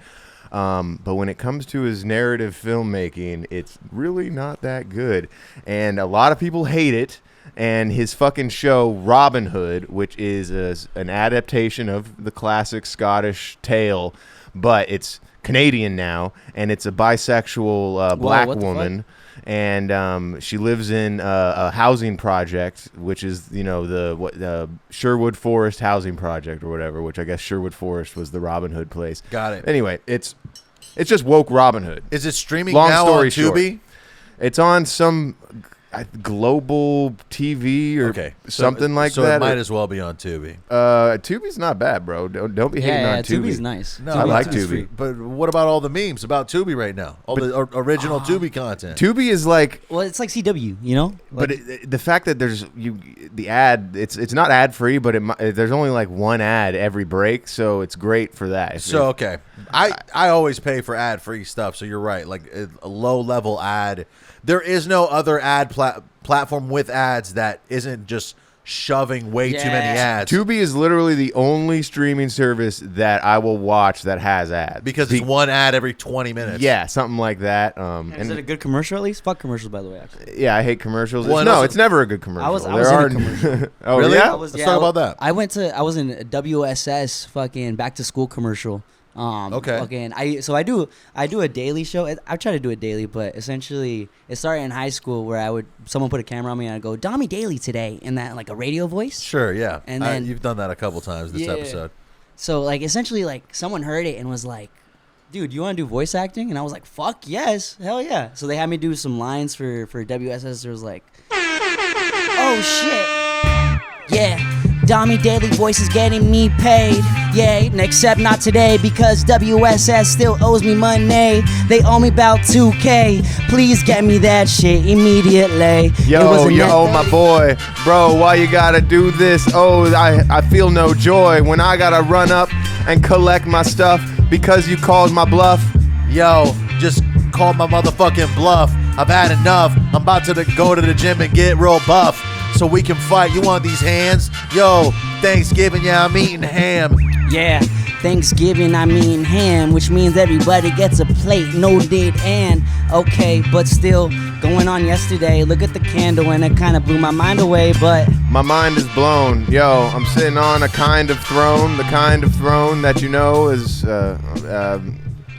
But when it comes to his narrative filmmaking, it's really not that good, and a lot of people hate it. And his fucking show Robin Hood, which is an adaptation of the classic Scottish tale, but it's Canadian now, and it's a bisexual black woman, and she lives in a housing project, which is the Sherwood Forest housing project or whatever, which I guess Sherwood Forest was the Robin Hood place. Got it. Anyway, it's just woke Robin Hood. Is it streaming Long now story on short. Tubi? It's on some global TV or something like so that. So it might as well be on Tubi. Tubi's not bad, bro. Don't be hating on Tubi. Tubi's nice. No, I like Tubi's Tubi. free. But what about all the memes about Tubi right now? All the original Tubi content. Tubi is like, Well, it's like CW, you know. but the fact that there's the ad, it's not ad free, but there's only like one ad every break, so it's great for that. So okay, I always pay for ad free stuff. So you're right, like a low level ad. There is no other ad platform with ads that isn't just shoving way too many ads. Tubi is literally the only streaming service that I will watch that has ads because it's one ad every 20 minutes. Yeah, something like that. Is it a good commercial at least? Fuck commercials, by the way. Actually. Yeah, I hate commercials. Well, It's never a good commercial. I was in a commercial. Oh, really? yeah? Let's talk about that. I was in a WSS fucking back to school commercial. Okay. Fucking, I do a daily show. I try to do it daily, but essentially it started in high school where someone put a camera on me and I'd go, Dami Daily today, in that like a radio voice. Sure, yeah. And then you've done that a couple times this episode. So like essentially like someone heard it and was like, dude, you want to do voice acting? And I was like, fuck yes, hell yeah. So they had me do some lines for WSS. There was like, oh shit, yeah. Dami Daily voice is getting me paid, yeah, except not today because WSS still owes me money. They owe me about 2K. Please get me that shit immediately. Yo, my boy, bro, why you gotta do this? Oh, I feel no joy when I gotta run up and collect my stuff because you called my bluff. Yo, just call my motherfucking bluff. I've had enough. I'm about to go to the gym and get real buff so we can fight. You want these hands? Yo, Thanksgiving, yeah, I'm eating ham. Yeah, Thanksgiving, I mean ham, which means everybody gets a plate, no date and. Okay, but still, going on yesterday, look at the candle and it kind of blew my mind away, but. My mind is blown. Yo, I'm sitting on a kind of throne, the kind of throne that you know is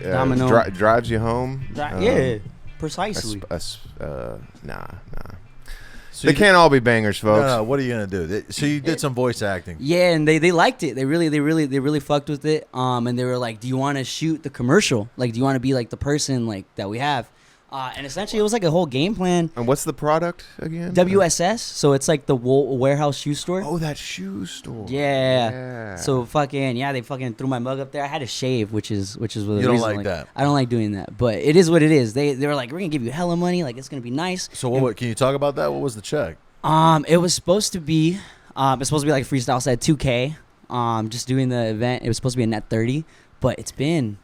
Domino. drives you home. Yeah, precisely. Nah. So They can't all be bangers, folks. No, what are you gonna do? So you did some voice acting. Yeah, and they liked it. They really fucked with it. And they were like, "Do you want to shoot the commercial? Like, do you want to be like the person like that we have?" And essentially, it was like a whole game plan. And what's the product again? WSS. So it's like the warehouse shoe store. Oh, that shoe store. Yeah. So they fucking threw my mug up there. I had to shave, which is what You don't like that. I don't like doing that, but it is what it is. They were like, we're gonna give you hella money. Like it's gonna be nice. So what? Can you talk about that? What was the check? It was supposed to be like a freestyle set 2K. Just doing the event. It was supposed to be a net 30, but it's been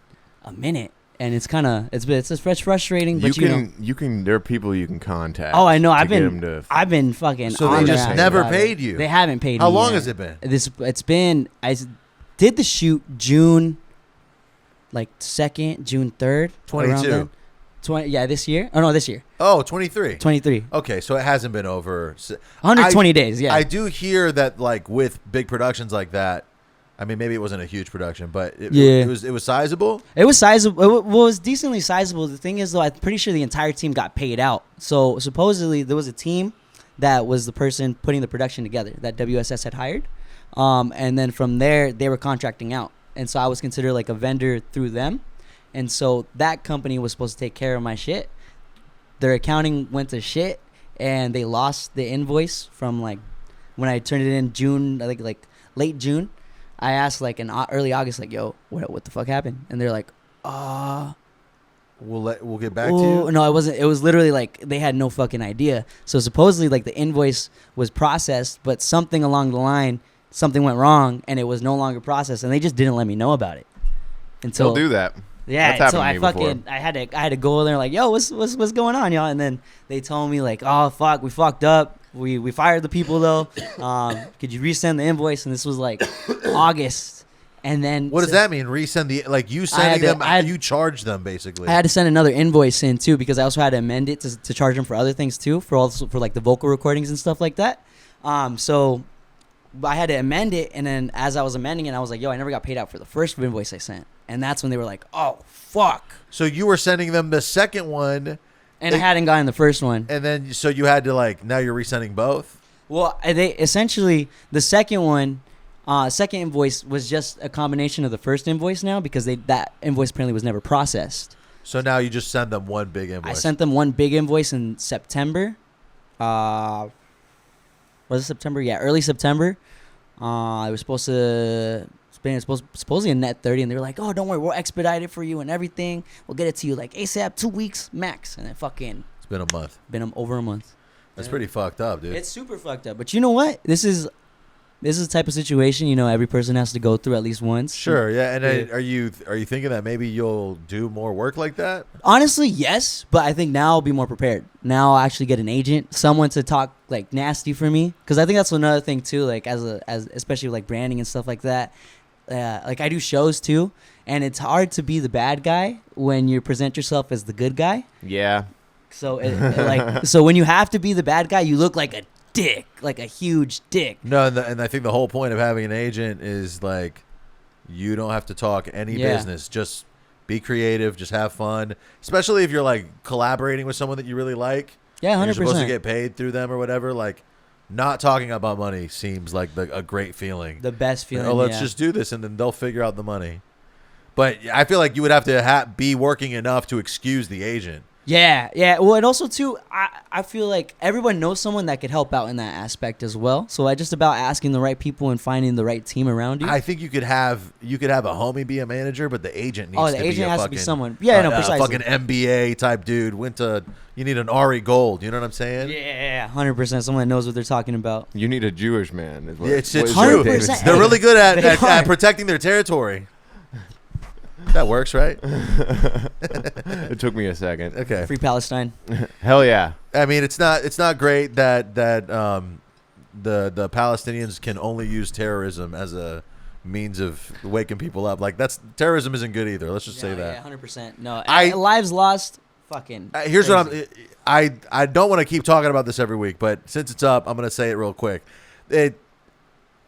a minute. And it's just frustrating, but there are people you can contact. Oh, I know. I've been fucking. So they just never paid you. They haven't paid me. How long yet. has it been? It's been. I did the shoot June, like 2nd, June 3rd, 22. 20. Yeah, this year. Oh no, this year. Oh, 23. 23. Okay, so it hasn't been over 120 days. Yeah. I do hear that, like with big productions like that. I mean, maybe it wasn't a huge production, but it was sizable. It was sizable. It was decently sizable. The thing is, though, I'm pretty sure the entire team got paid out. So supposedly there was a team that was the person putting the production together that WSS had hired, and then from there they were contracting out, and so I was considered like a vendor through them, and so that company was supposed to take care of my shit. Their accounting went to shit, and they lost the invoice from like when I turned it in June, I think like late June. I asked like in early August, like, yo, what the fuck happened? And they're like, we'll get back to Oh, you. no, it wasn't. It was literally like they had no fucking idea. So supposedly, like the invoice was processed, but something along the line, something went wrong, and it was no longer processed, and they just didn't let me know about it until They'll do that. Yeah, That's so happened I to me fucking I had to go there like, yo, what's going on, y'all? And then they told me like, oh fuck, we fucked up. We fired the people though. Could you resend the invoice? And this was like August. And then What does that mean? Resend the you sending them? You charge them basically. I had to send another invoice in too because I also had to amend it to charge them for other things too, for like the vocal recordings and stuff like that. So I had to amend it, and then as I was amending it, I was like, yo, I never got paid out for the first invoice I sent. And that's when they were like, oh fuck. So you were sending them the second one, and I hadn't gotten the first one. And then so you had to like now you're resending both. Well, they essentially the second one. Second invoice was just a combination of the first invoice now because that invoice apparently was never processed. So now you just send them one big invoice. I sent them one big invoice in September. Was it September? Yeah, early September. It was supposedly a net 30, and they were like, "Oh, don't worry, we'll expedite it for you and everything. We'll get it to you like ASAP, 2 weeks max." And then fucking it's been a month. Over a month. That's pretty fucked up, dude. It's super fucked up. But you know what? This is the type of situation, every person has to go through at least once. Sure, yeah. And are you thinking that maybe you'll do more work like that? Honestly, yes, but I think now I'll be more prepared. Now I'll actually get an agent, someone to talk like nasty for me, because I think that's another thing too. Like as especially like branding and stuff like that. Like I do shows too, and it's hard to be the bad guy when you present yourself as the good guy. Yeah. So so when you have to be the bad guy, you look like a dick, like a huge dick. No, and I think the whole point of having an agent is like you don't have to talk any business. Just be creative, just have fun. Especially if you're like collaborating with someone that you really like. Yeah, 100%. You're supposed to get paid through them or whatever. Like not talking about money seems like a great feeling. The best feeling. Oh, let's just do this, and then they'll figure out the money. But I feel like you would have to be working enough to excuse the agent. Yeah. Well, and also too, I feel like everyone knows someone that could help out in that aspect as well. So I just about asking the right people and finding the right team around you. I think you could have a homie be a manager, but the agent needs to be agent has fucking, to be someone. Yeah, no, precisely. Fucking MBA type dude. You need an Ari Gold. You know what I'm saying? Yeah, 100%. Someone that knows what they're talking about. You need a Jewish man. Is what, It's what true. David said. They're really good at protecting their territory. That works, right? It took me a second. Okay. Free Palestine. Hell yeah. I mean, it's not great that the Palestinians can only use terrorism as a means of waking people up. Like terrorism isn't good either. Let's just say that. Yeah, 100%. No, lives lost. Fucking. Here's crazy. what I don't want to keep talking about this every week, but since it's up, I'm gonna say it real quick.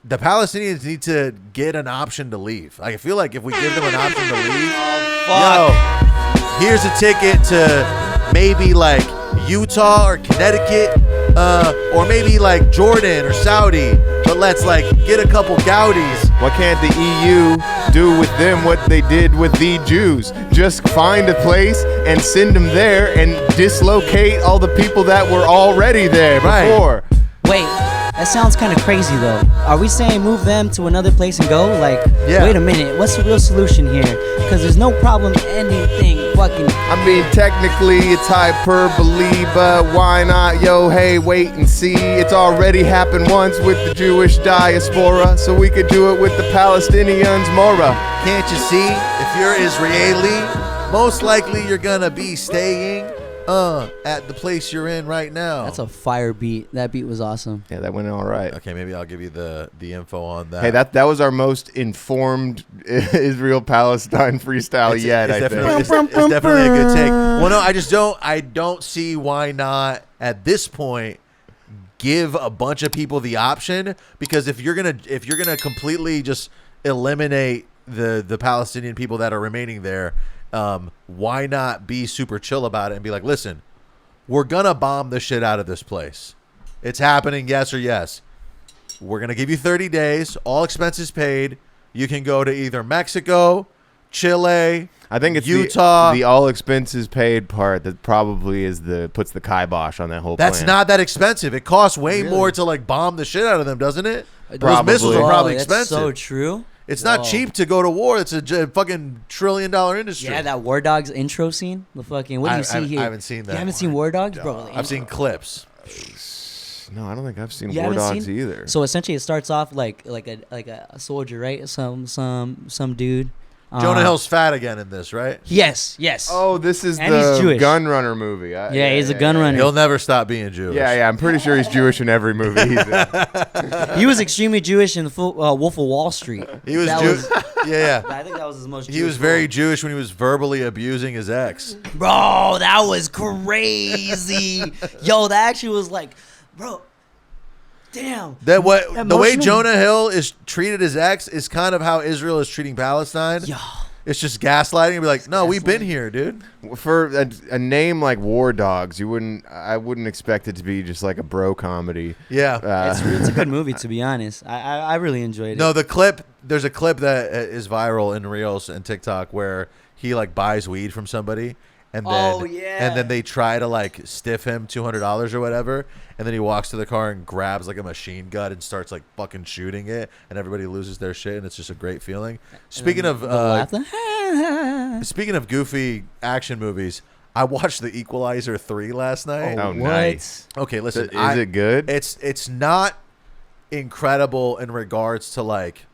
The Palestinians need to get an option to leave. I feel like if we give them an option to leave, here's a ticket to maybe like Utah or Connecticut, or maybe like Jordan or Saudi. But let's like get a couple Gaudis. Why can't the EU do with them what they did with the Jews? Just find a place and send them there and dislocate all the people that were already there before. Wait. That sounds kind of crazy, though. Are we saying move them to another place and go? Like, wait a minute. What's the real solution here? Because there's no problem anything fucking... I mean, technically, it's hyperbole, but why not? Yo, hey, wait and see. It's already happened once with the Jewish diaspora, so we could do it with the Palestinians, Mora. Can't you see? If you're Israeli, most likely you're going to be staying... at the place you're in right now. That's a fire beat. That beat was awesome. Yeah, that went all right. Okay, maybe I'll give you the info on that. Hey, that was our most informed Israel-Palestine freestyle yet. It's definitely a good take. Well, no, I don't see why not at this point give a bunch of people the option, because if you're gonna completely just eliminate the Palestinian people that are remaining there. Why not be super chill about it and be like, listen, we're gonna bomb the shit out of this place. It's happening, yes or yes. We're gonna give you 30 days, all expenses paid. You can go to either Mexico, Chile, I think it's Utah. The all expenses paid part that probably puts the kibosh on that whole plan. That's not that expensive. It costs way more to like bomb the shit out of them, doesn't it? Those Probably. missiles are probably that's expensive. so true. It's not cheap to go to war. It's a fucking $1 trillion industry. Yeah, that War Dogs intro scene. The fucking what do you see here? I haven't seen that. You haven't seen War Dogs, bro? I've seen clips. No, I don't think I've seen You War haven't Dogs seen? either. So essentially, it starts off like a soldier, right? Some dude. Jonah Hill's fat again in this, right? Yes. Oh, this is And he's the Jewish. gun runner movie. Yeah, he's a gun runner. He'll never stop being Jewish. Yeah, I'm pretty sure he's Jewish in every movie he's in. He was extremely Jewish in Wolf of Wall Street. He was That Jewish. Yeah. I think that was his most. He Jewish was very role. Jewish when he was verbally abusing his ex. Bro, that was crazy. Yo, that actually was like, bro. Damn. The way Emotional. Jonah Hill is treated his ex is kind of how Israel is treating Palestine. Yo. It's just gaslighting and be like, no, we've been here, dude. For a name like War Dogs, I wouldn't expect it to be just like a bro comedy. Yeah. It's a good movie, to be honest. I really enjoyed it. No, there's a clip that is viral in Reels and TikTok where he like buys weed from somebody and then they try to like stiff him $200 or whatever, and then he walks to the car and grabs like a machine gun and starts like fucking shooting it, and everybody loses their shit, and it's just a great feeling. Speaking of goofy action movies, I watched The Equalizer 3 last night. Oh, nice. Okay, listen. Is it good? It's not incredible in regards to like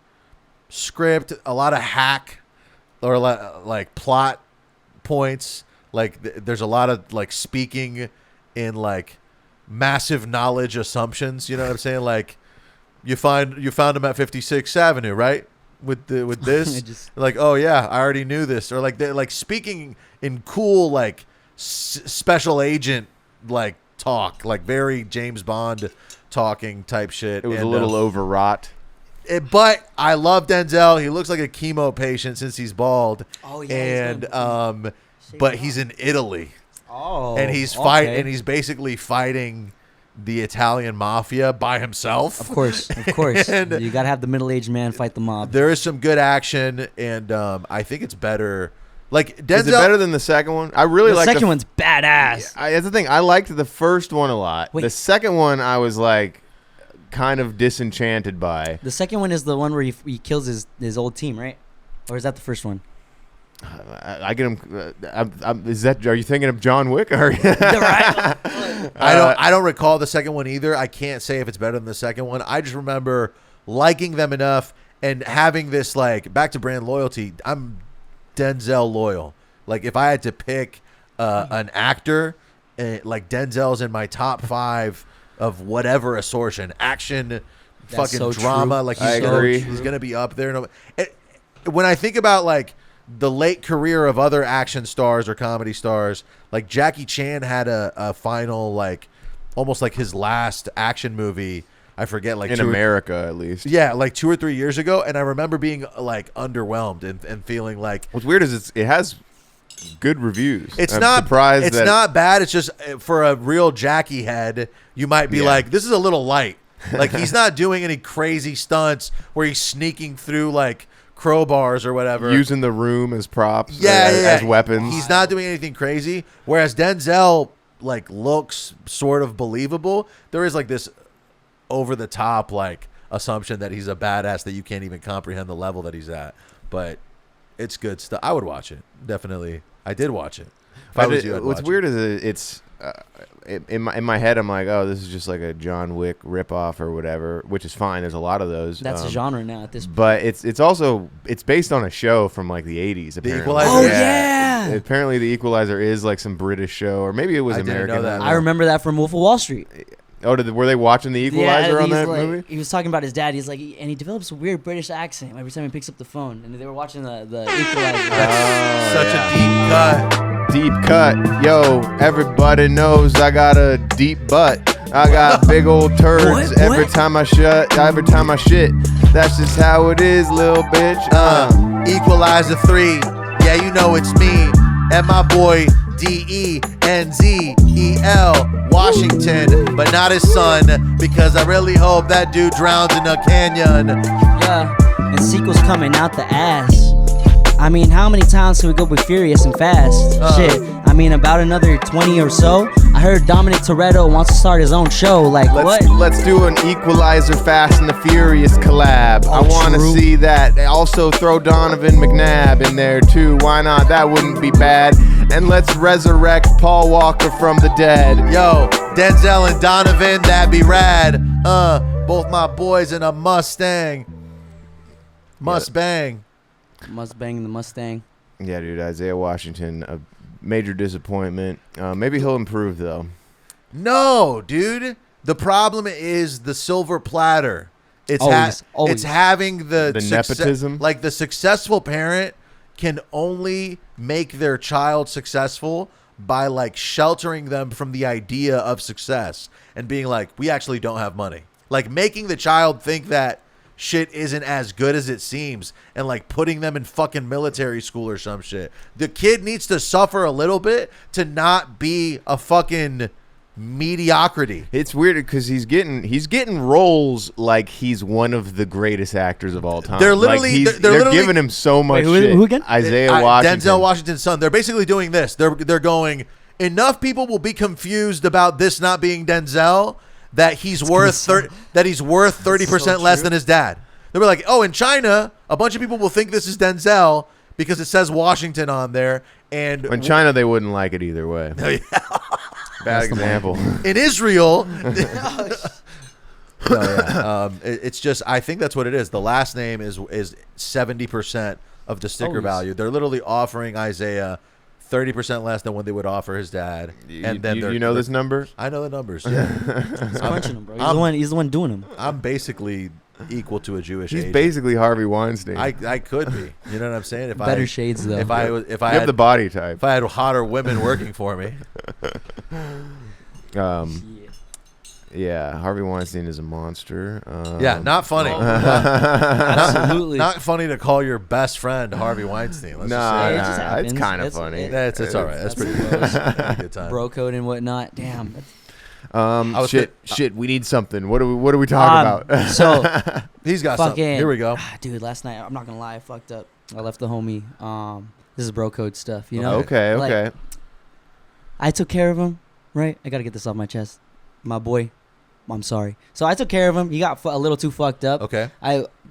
script, a lot of hack or like plot points. Like there's a lot of like speaking in like massive knowledge assumptions. You know what I'm saying? Like you found him at 56th Avenue, right? With this, like, oh yeah, I already knew this, or like they're like speaking in cool like special agent like talk, like very James Bond talking type shit. It was a little overwrought. But I love Denzel. He looks like a chemo patient since he's bald. Oh yeah. And but he's in Italy. Oh. And he's and he's basically fighting the Italian mafia by himself. Of course. And you gotta have the middle-aged man fight the mob. there is some good action, and I think it's better. Like Denzel, Is it better than the second one? I really The like second one's badass. That's the thing. I liked the first one a lot. Wait. The second one, I was like kind of disenchanted by. The second one is the one where he kills his old team, right? Or is that the first one? I get him. Are you thinking of John Wick? Or Right. I don't recall the second one either. I can't say if it's better than the second one. I just remember liking them enough and having this like back to brand loyalty. I'm Denzel loyal. Like if I had to pick an actor, like Denzel's in my top 5 of whatever assortion, action, fucking so drama. true. Like I agree. he's gonna be up there. When I think about like the late career of other action stars or comedy stars, like Jackie Chan had a final like almost like his last action movie. I forget, like in America at least. Yeah, like 2 or 3 years ago, and I remember being like underwhelmed and feeling like What's weird is it has good reviews. it's I'm not surprised it's that not bad. It's just for a real Jackie head, you might be like, this is a little light. Like he's not doing any crazy stunts where he's sneaking through like crowbars or whatever, using the room as props, as weapons. He's not doing anything crazy. Whereas Denzel like looks sort of believable. There is like this over the top like assumption that he's a badass that you can't even comprehend the level that he's at. But it's good stuff. I would watch it. Definitely. I did watch it. If I was you, I'd What's watch weird it. is it's in my head. I'm like, oh, this is just like a John Wick ripoff or whatever, which is fine. There's a lot of those. That's a genre now at this point. But it's also based on a show from like the 80s. Apparently. Equalizer? Oh, yeah. Apparently, The Equalizer is like some British show, or maybe it was I didn't American. know that. I remember that from Wolf of Wall Street. Oh, were they watching The Equalizer on he's that like, movie? He was talking about his dad. He's like, and he develops a weird British accent every time he picks up the phone. And they were watching the Equalizer. Such a deep cut. Deep cut. Yo, everybody knows I got a deep butt. I got big old turds What? every time I shit. That's just how it is, little bitch. Equalizer 3. Yeah, you know it's me and my boy Denzel Washington, but not his son, because I really hope that dude drowns in a canyon. Yeah, and sequels coming out the ass. I mean, how many times can we go be furious and fast? Shit, I mean, about another 20 or so. I heard Dominic Toretto wants to start his own show. Like, what? Let's do an Equalizer Fast and the Furious collab. I want to see that. Also throw Donovan McNabb in there too. Why not? That wouldn't be bad. And let's resurrect Paul Walker from the dead. Yo, Denzel and Donovan, that'd be rad. Both my boys in a Mustang. Must bang. Must bang the Mustang. Yeah, dude, Isaiah Washington, a major disappointment. Maybe he'll improve though. No, dude. The problem is the silver platter. It's Always. it's having the nepotism. Like the successful parent can only make their child successful by like sheltering them from the idea of success and being like, we actually don't have money. Like making the child think that shit isn't as good as it seems and like putting them in fucking military school or some shit. The kid needs to suffer a little bit to not be a fucking mediocrity. It's weird because he's getting roles like he's one of the greatest actors of all time. They're literally like they're literally giving him so much Wait, shit. who again? Isaiah Washington. Denzel Washington's son. They're basically doing this. They're going, enough people will be confused about this not being Denzel that he's worth 30% less than his dad. They were like, oh, in China, a bunch of people will think this is Denzel because it says Washington on there. And in China, they wouldn't like it either way. Oh, yeah. Bad example. In Israel, it's just, I think that's what it is. The last name is 70% of the sticker value. They're literally offering Isaiah 30% less than what they would offer his dad. And then you know this number? I know the numbers. Yeah, He's crunching them, bro. He's the one doing them. I'm basically equal to a Jewish He's agent. basically Harvey Weinstein. I could be. You know what I'm saying? If Better shades though. If I you had have the body type. if I had hotter women working for me. Yeah, Harvey Weinstein is a monster. Yeah, not funny. Absolutely. Not funny to call your best friend Harvey Weinstein. Let's Nah, just it just say. happens. it's kind of It's- funny. It's all right. That's pretty good. That's a good time. Bro code and whatnot. Damn. Shit. We need something. What do we talk about? So He's got something. fucking. Here we go. Dude, last night I'm not gonna lie, I fucked up. I left the homie. This is bro code stuff. You know. Okay. Like, I took care of him. Right. I gotta get this off my chest. My boy. I'm sorry. So I took care of him. He got a little too fucked up. Okay.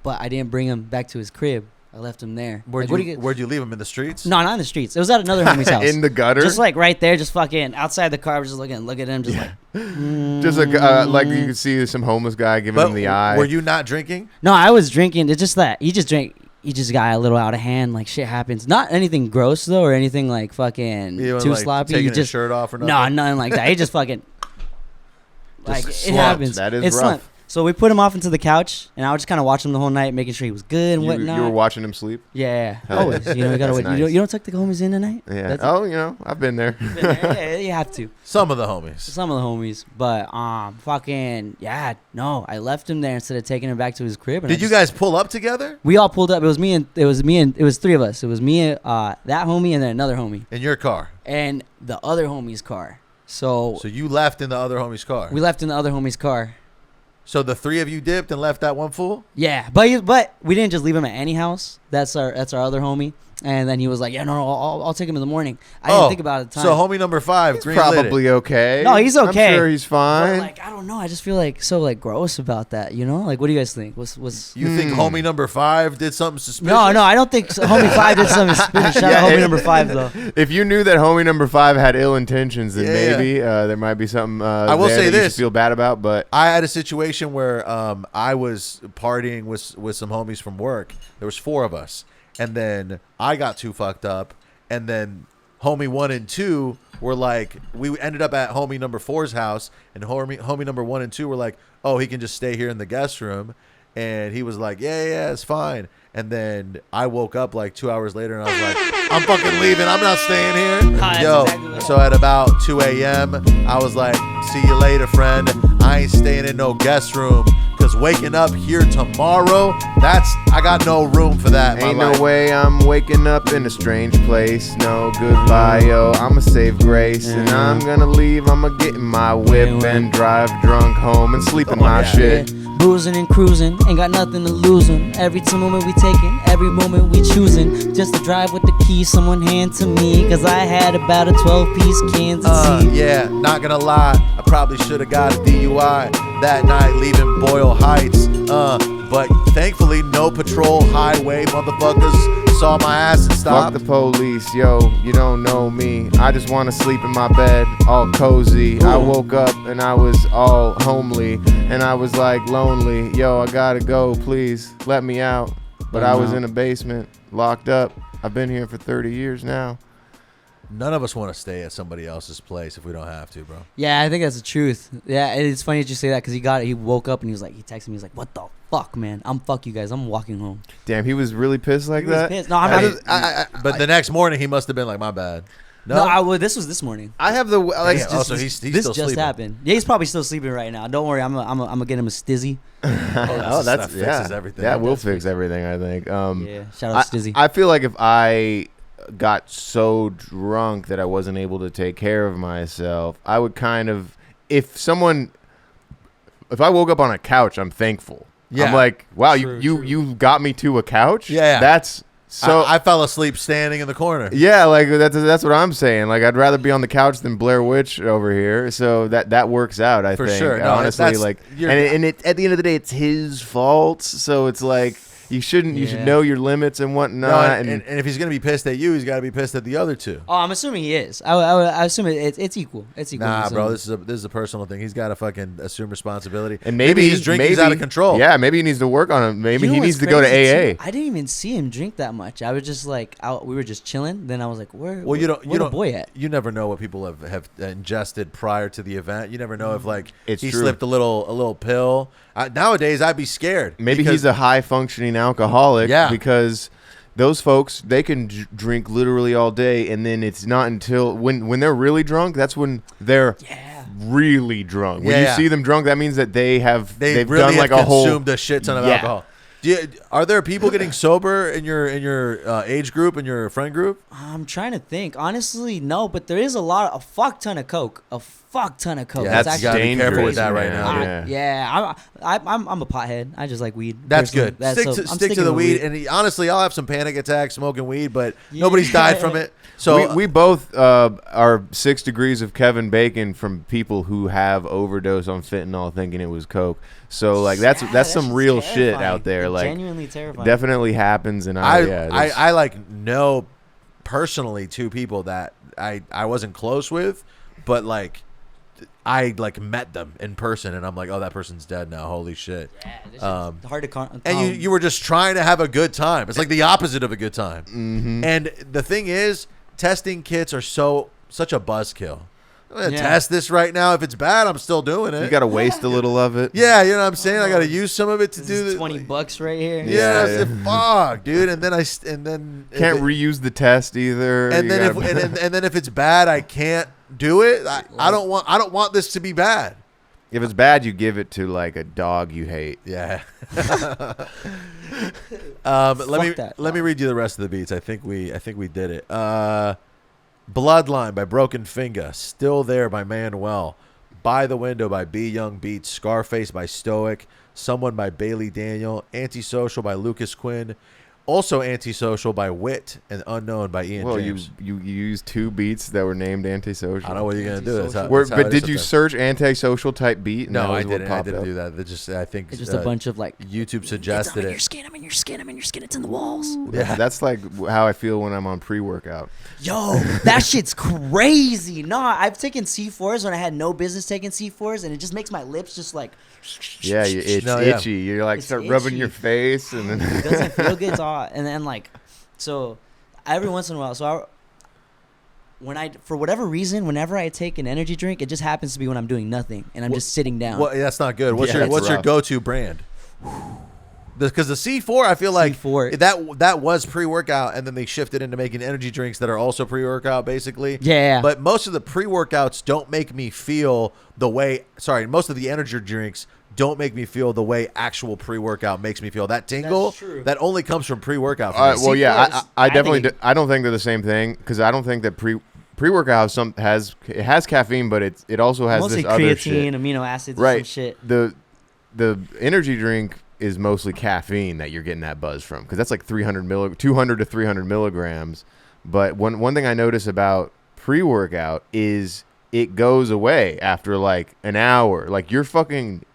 But I didn't bring him back to his crib. I left him there. Where'd you leave him, in the streets? No, not in the streets. It was at another homie's house. In the gutter? Just like right there, just fucking outside the car. Just look at him, just like. Just like you could see some homeless guy giving him the eye. Were you not drinking? No, I was drinking. It's just that he just drank. He just got a little out of hand. Like shit happens. Not anything gross though, or anything like fucking You too like sloppy. taking He his just shirt off or nothing? no, nothing like that. He just fucking like it slumped. happens. That is it's rough. slumped. So we put him off into the couch, and I was just kind of watching him the whole night, making sure he was good and you whatnot. were watching him sleep? Yeah, Hell always. yeah. You know, you gotta That's wait. nice. You don't tuck the homies in tonight. Yeah. That's I've been there. yeah, you have to. Some of the homies. Some of the homies, but fucking yeah, no. I left him there instead of taking him back to his crib. And Did you guys pull up together? We all pulled up. It was me and it was three of us. It was me, that homie, and then another homie, In your car. and the other homie's car. So you left in the other homie's car. we left in the other homie's car. So the three of you dipped and left that one fool? Yeah, but we didn't just leave him at any house. That's our other homie. And then he was like, yeah, no, I'll take him in the morning. I didn't think about it at the time. So homie number 5, green Probably okay. No, he's okay. I'm sure he's But, fine. like, I don't know. I just feel like so like gross about that, you know? Like, what do you guys think? You think homie number 5 did something suspicious? No, I don't think homie 5 did something suspicious. Shout out homie number 5 though. If you knew that homie number 5 had ill intentions, then Yeah. maybe there might be something I will there say that you this. should feel bad about. But I had a situation where I was partying with some homies from work. There was 4 of us. And then I got too fucked up. And then homie 1 and 2 were like, we ended up at homie number 4's house. And homie number 1 and 2 were like, oh, he can just stay here in the guest room. And he was like, yeah, it's fine. And then I woke up like 2 hours later and I was like, I'm fucking leaving. I'm not staying here. That's Yo, exactly what so at about 2 a.m., I was like, see you later, friend. I ain't staying in no guest room. Because waking up here tomorrow, I got no room for that. ain't no way I'm waking up in a strange place. No goodbye, yo. I'ma save grace. And I'm gonna leave. I'ma get in my whip and drive drunk home and sleep in my shit. boozing and cruising, ain't got nothing to losing. Every moment we taking, every moment we choosing. Just to drive with the key someone hand to me, cause I had about a 12-piece Kansas City. Yeah, not gonna lie, I probably should have got a DUI that night leaving Boyle Heights. But thankfully no patrol highway motherfuckers saw my ass and stopped. Fuck the police, yo, you don't know me. I just wanna sleep in my bed, all cozy. I woke up and I was all homely, and I was like lonely. Yo, I gotta go, please, let me out. But I was in a basement, locked up. I've been here for 30 years now. None of us want to stay at somebody else's place if we don't have to, bro. Yeah, I think that's the truth. Yeah, it's funny that you say that because he woke up and he texted me, he's like, what the fuck, man? Fuck you guys, I'm walking home. Damn, he was really pissed like He that? was pissed. No, I'm not. But the next morning he must have been like, my bad. No, This was this morning. I have the like. Damn, so he's This still just sleeping. happened. Yeah, he's probably still sleeping right now. Don't worry, I'm gonna get him a stizzy. Oh, that fixes everything. That will fix everything, I think. Yeah, shout out to Stizzy. I feel like if I got so drunk that I wasn't able to take care of myself, I would kind of, if I woke up on a couch, I'm thankful. Yeah. I'm like, wow, True. you got me to a couch? Yeah. That's so. I fell asleep standing in the corner. Yeah, like that's what I'm saying. Like I'd rather be on the couch than Blair Witch over here. So that works out. I For think. sure. No, honestly, that's- like, you're- and at the end of the day, it's his fault. So it's like you shouldn't. You should Yeah. know your limits and whatnot. No, and if he's gonna be pissed at you, he's got to be pissed at the other two. Oh, I'm assuming he is. I assume it's equal. It's equal. Nah, So- bro, this is a personal thing. He's got to fucking assume responsibility. And maybe his drinking's out of control. Yeah, maybe he needs to work on it. Maybe You know he what's needs to go to crazy, AA. too? I didn't even see him drink that much. I was just like, we were just chilling. Then I was like, where? Well, you where don't. the boy at? You never know what people have ingested prior to the event. You never know if like It's he true. slipped a little pill. Nowadays, I'd be scared. Maybe because- he's a high functioning alcoholic. Yeah. Because those folks, they can drink literally all day, and then it's not until when they're really drunk, that's when they're really drunk. When Yeah, you yeah. see them drunk, that means that they've really done have like a whole. consumed a shit ton of Yeah. alcohol. Are there people getting sober in your age group, in your friend group? I'm trying to think. Honestly, no, but there is a fuck ton of coke. A fuck ton of coke. Yeah, That's you gotta be careful with dangerous, that right man. now. Yeah. I'm a pothead. I just like weed. That's personally. good. That's- so I'm Stick to sticking the with weed. And honestly, I'll have some panic attacks smoking weed, but nobody's died from it. So we both are 6 degrees of Kevin Bacon from people who have overdosed on fentanyl thinking it was coke. So like that's some shit's real shit terrifying. out there. Like Genuinely terrifying. definitely happens, and I like know personally 2 people that I wasn't close with, but like I like met them in person, and I'm like, oh, that person's dead now. Holy shit. Yeah, this shit's hard to And you were just trying to have a good time. It's like the opposite of a good time. Mm-hmm. And the thing is, testing kits are such a buzzkill. I'm gonna Yeah. test this right now. If it's bad, I'm still doing it. you got to waste a little of it. yeah, you know what I'm saying. I got to use some of it to This do is the $20 right here. Yeah, Yeah. fuck, dude. And then Can't reuse the test either. And You then gotta- and then if it's bad, I can't do it. I don't want this to be bad. if it's bad, you give it to like a dog you hate. Yeah. Fuck let that. me read you the rest of the beats. I think we did it. Bloodline by Broken Finger, Still There by Manuel, By the Window by B Young Beats, Scarface by Stoic, Someone by Bailey Daniel, Antisocial by Lucas Quinn, also Antisocial by Wit, and Unknown by Ian Well, James. you used 2 beats that were named antisocial. I don't know what you're gonna do. That's how, Where, that's how but it is did you sometimes. search antisocial type beat? And No, that I was what didn't. I popped didn't up? do that. That just I think It's just a bunch of like YouTube suggested I'm in your it. skin. I'm in your skin. I'm in your skin. It's in the walls. Yeah. That's like how I feel when I'm on pre-workout. Yo, that shit's crazy. No, I've taken C4s when I had no business taking C4s, and it just makes my lips just like. Yeah, it's No, yeah. itchy. You're like It's start rubbing itchy. your face, and then It doesn't feel good. It's all, and then like, so every once in a while, for whatever reason, whenever I take an energy drink, it just happens to be when I'm doing nothing and I'm just sitting down. Well, that's not good. What's Yeah, your that's rough. go-to brand? Because the C4, I feel like C4. that was pre-workout, and then they shifted into making energy drinks that are also pre-workout, basically. Yeah. But most of the pre-workouts don't make me feel the way. Sorry, most of the energy drinks don't make me feel the way actual pre-workout makes me feel. That tingle, That's true. that only comes from pre-workout. For me. well, yeah, C4s, I I definitely think I don't think they're the same thing because I don't think that pre-workout has caffeine, but it also has mostly this other creatine, shit. amino acids, Right. and some shit. The the energy drink is mostly caffeine that you're getting that buzz from, because that's like 200 to 300 milligrams. But one thing I notice about pre-workout is it goes away after like an hour. Like you're fucking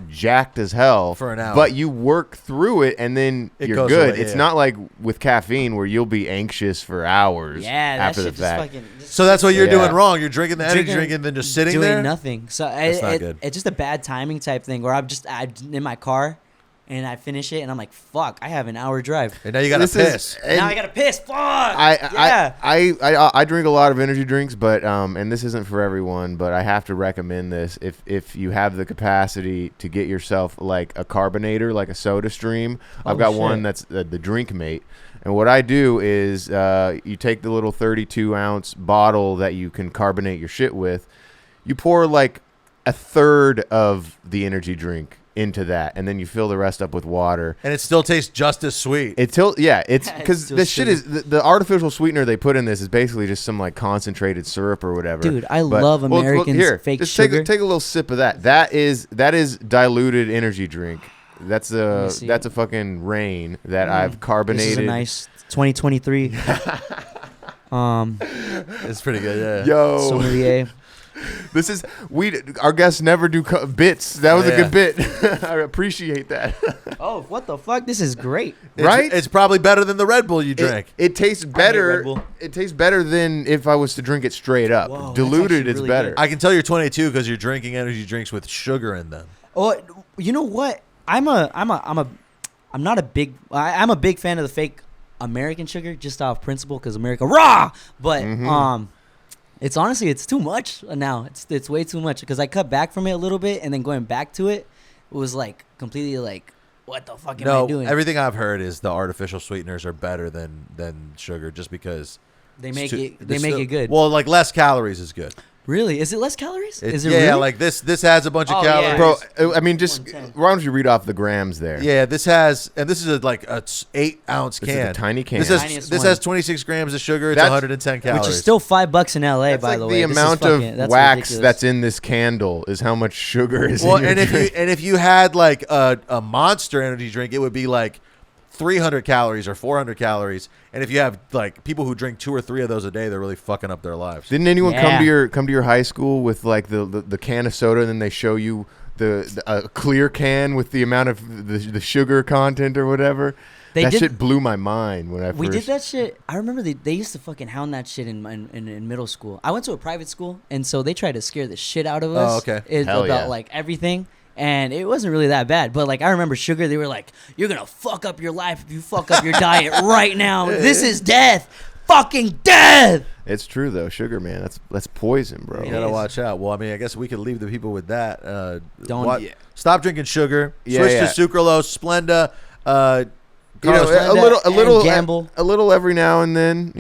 jacked as hell for an hour, but you work through it and then you're good. Away, it's not like with caffeine where you'll be anxious for hours after the fact. So that's what you're doing wrong. You're drinking the energy drink and then just sitting doing there nothing. So it's just a bad timing type thing where I'm in my car and I finish it and I'm like, fuck, I have an hour drive. And now you gotta piss. Now I gotta piss. Fuck. I drink a lot of energy drinks, but and this isn't for everyone, but I have to recommend this if you have the capacity to get yourself like a carbonator, like a Soda Stream. I've got one that's the Drink Mate. And what I do is you take the little 32-ounce bottle that you can carbonate your shit with. You pour like a third of the energy drink into that, and then you fill the rest up with water, and it still tastes just as sweet. It's because this shit is the artificial sweetener they put in this is basically just some like concentrated syrup or whatever. Dude, I love Americans fake just sugar. Take a little sip of that. That is diluted energy drink. That's a fucking rain that I've carbonated. This is a nice 2023. It's pretty good. Yeah. Yo. Sommelier. This is our guests never do bits. That was a good bit. I appreciate that. Oh, what the fuck? This is great. Right? It's probably better than the Red Bull you drank. It tastes better. It tastes better than if I was to drink it straight up. Whoa, diluted is really better. good. I can tell you're 22 because you're drinking energy drinks with sugar in them. Oh, you know what? I'm a big fan of the fake American sugar just off principle because America raw. But it's honestly it's too much now. It's way too much because I cut back from it a little bit and then going back to it was like completely like what the fuck am I doing? Everything I've heard is the artificial sweeteners are better than sugar just because they make it good. Well, like less calories is good. Really? Is it less calories? Is it yeah, really? like this has a bunch of calories. Bro, I mean, just why don't you read off the grams there? Yeah, this has, and this is like a 8-ounce can. This is a tiny can. This has 26 grams of sugar. It's 110 calories. Which is still $5 in LA, that's by like the way. The amount of wax that's in this candle is how much sugar is in your drink. If you had like a Monster energy drink, it would be like 300 calories or 400 calories. And if you have like people who drink 2 or 3 of those a day, they're really fucking up their lives. Didn't anyone come to your high school with like the can of soda and then they show you the clear can with the amount of the sugar content or whatever? Shit blew my mind when we did that shit. I remember they used to fucking hound that shit in middle school. I went to a private school, and so they tried to scare the shit out of us. Oh, okay. About like everything. And it wasn't really that bad. But, like, I remember sugar, they were like, you're going to fuck up your life if you fuck up your diet right now. This is death. Fucking death. It's true, though. Sugar, man. That's poison, bro. You got to watch out. Well, I mean, I guess we could leave the people with that. Stop drinking sugar. Switch to sucralose, Splenda. A little every now and then,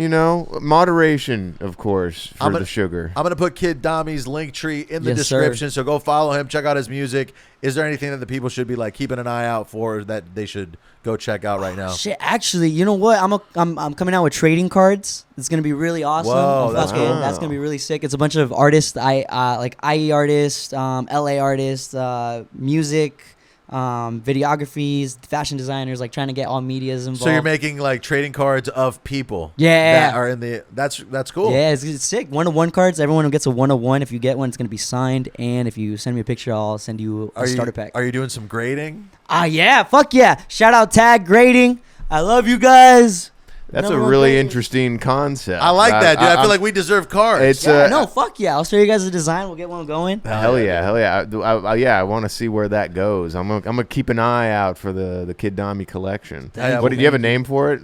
moderation, of course, for the sugar. I'm gonna put Kid Dami's link tree in the description, so go follow him, check out his music. Is there anything that the people should be like keeping an eye out for that they should go check out right now? Shit, actually, you know what? I'm coming out with trading cards. It's gonna be really awesome. Whoa, that's cool. That's gonna be really sick. It's a bunch of artists, like IE artists, LA artists, music. Videographies, fashion designers, like trying to get all medias involved. So you're making like trading cards of people that are in the that's cool. Yeah, it's sick. 1-of-1 cards. Everyone gets a 1-of-1. If you get one, it's gonna be signed, and if you send me a picture, I'll send you a starter pack. Are you doing some grading? Yeah, fuck yeah. Shout out Tag Grading. I love you guys. That's a really interesting concept. I like that, dude. I feel like we deserve cards. No, fuck yeah. I'll show you guys the design. We'll get one going. Hell yeah. I want to see where that goes. I'm gonna keep an eye out for the Kid Dami collection. What did you have a name for it?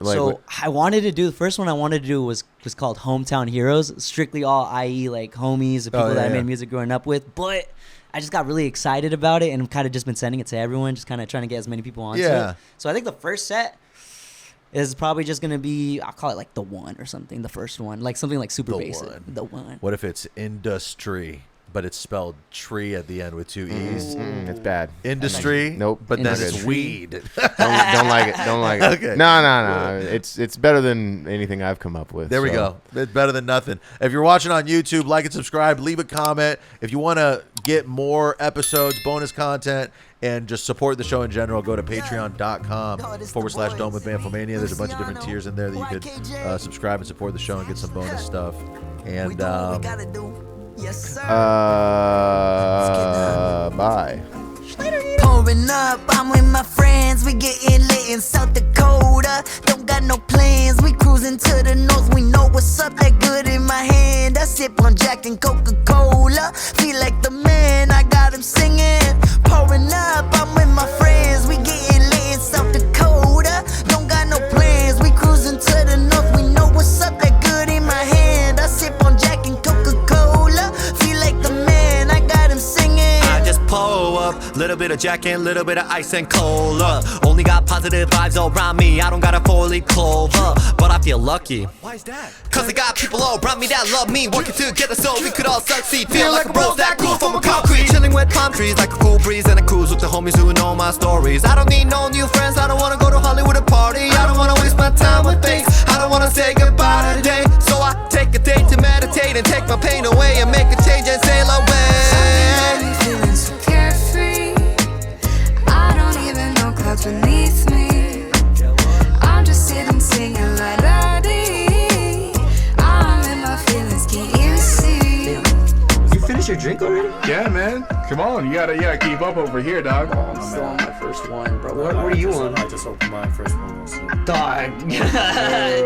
I wanted to do the first one. I wanted to do was called Hometown Heroes. Strictly all IE like homies, the people that I made music growing up with. But I just got really excited about it and kind of just been sending it to everyone, just kind of trying to get as many people onto it. So I think the first set is probably just going to be, I'll call it like the one or something, the first one. Like something like super basic. The one. What if it's industry, but it's spelled tree at the end with 2 E's? It's bad. Industry? Nope. But then it's weed. Don't like it. Don't like it. Okay. No. It's better than anything I've come up with. There we go. It's better than nothing. If you're watching on YouTube, like and subscribe. Leave a comment. If you want to get more episodes, bonus content, and just support the show in general, go to patreon.com/Dome with Bamfomania. There's a bunch of different tiers in there that you could subscribe and support the show and get some bonus stuff. And bye. Pouring up, I'm with my friends, we getting lit in South Dakota. Don't got no plans, we cruising to the north, we know what's up, that good in my hand. I sip on Jack and Coca-Cola, feel like the man, I got him singing. Pouring up, I'm with my friends, we getting lit in South Dakota. Don't got no plans, we cruising to the north, we know what's up, that good in my hand. I sip on Jack and Coca-Cola, feel like the man, I got him singing. I just pull up, little bit of Jack and little bit of ice and cola. Only got positive vibes around me, I don't got a 4-leaf clover, but I feel lucky. Why is that? Cause I got people all around me that love me, working together so we could all succeed. Feel like a bro that cool from a concrete, chilling with palm trees like a cool breeze, and a cruise with the homies who know my stories. I don't need no new friends, I don't wanna go to Hollywood to party, I don't wanna waste my time with things, I don't wanna say goodbye today. So I take a day to meditate and take my pain away and make a change and sail away. Feeling so carefree, I don't even know clouds beneath me. I'm just sitting singing la da dee. I'm in my feelings, can't you see? You finish your drink already? Yeah, man. Come on, you gotta keep up over here, dog. I'm still on my first one, bro. What are you on? I just opened my first one. Dog.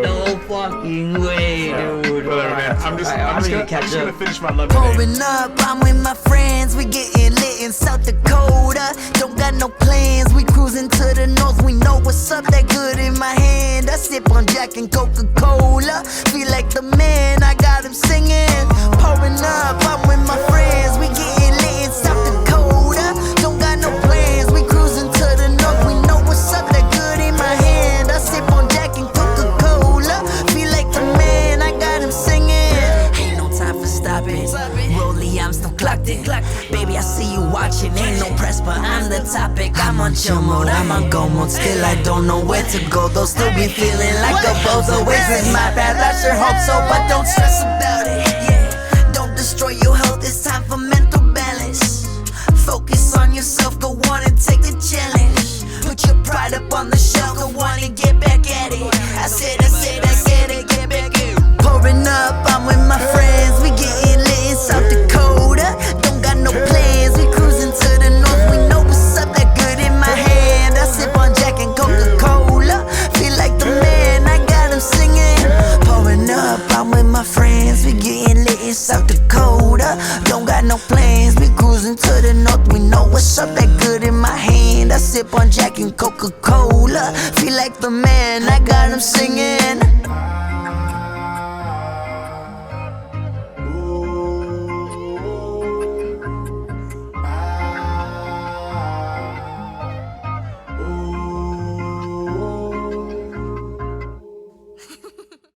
No fucking way, dude. Whatever, man. I'm just gonna finish my lemonade. Pouring up, I'm with my friends, we getting lit in South Dakota. Don't got no plans, we cruising to the north, we know what's up, that good in my hand. I sip on Jack and Coca-Cola, feel like the man, I got him singing. Pouring up, I'm with my friends, we getting lit in South Dakota. Don't got no plans, we cruising to the north, we know what's up, that good in my hand. I sip on Jack and Coca-Cola, feel like the man, I got him singing. Ain't no time for stopping, Rolly, I'm still clocked in. Baby, I see you watching, ain't no press, but I'm the topic. I'm on chill mode, I'm on go mode, still I don't know where to go, though still be feeling like a bozo. This is my path, I sure hope so, but don't stress about it, yeah. Don't destroy your health, it's time for mental balance. Focus on yourself, go on and take the challenge. Put your pride up on the shelf, go on and get back at it. I said, get back at it. Pouring up, I'm with my friends, we getting lit in South Dakota. Don't got no plans, we cruising to the north, we know what's up, that good in my hand. I sip on Jack and Coca-Cola, feel like the man, I got him singing. Pouring up, I'm with my friends, we getting lit in South Dakota. Don't got no plans, we cruising to the north, we know what's up, that good in my hand. I sip on Jack and Coca-Cola, feel like the man, I got him singing.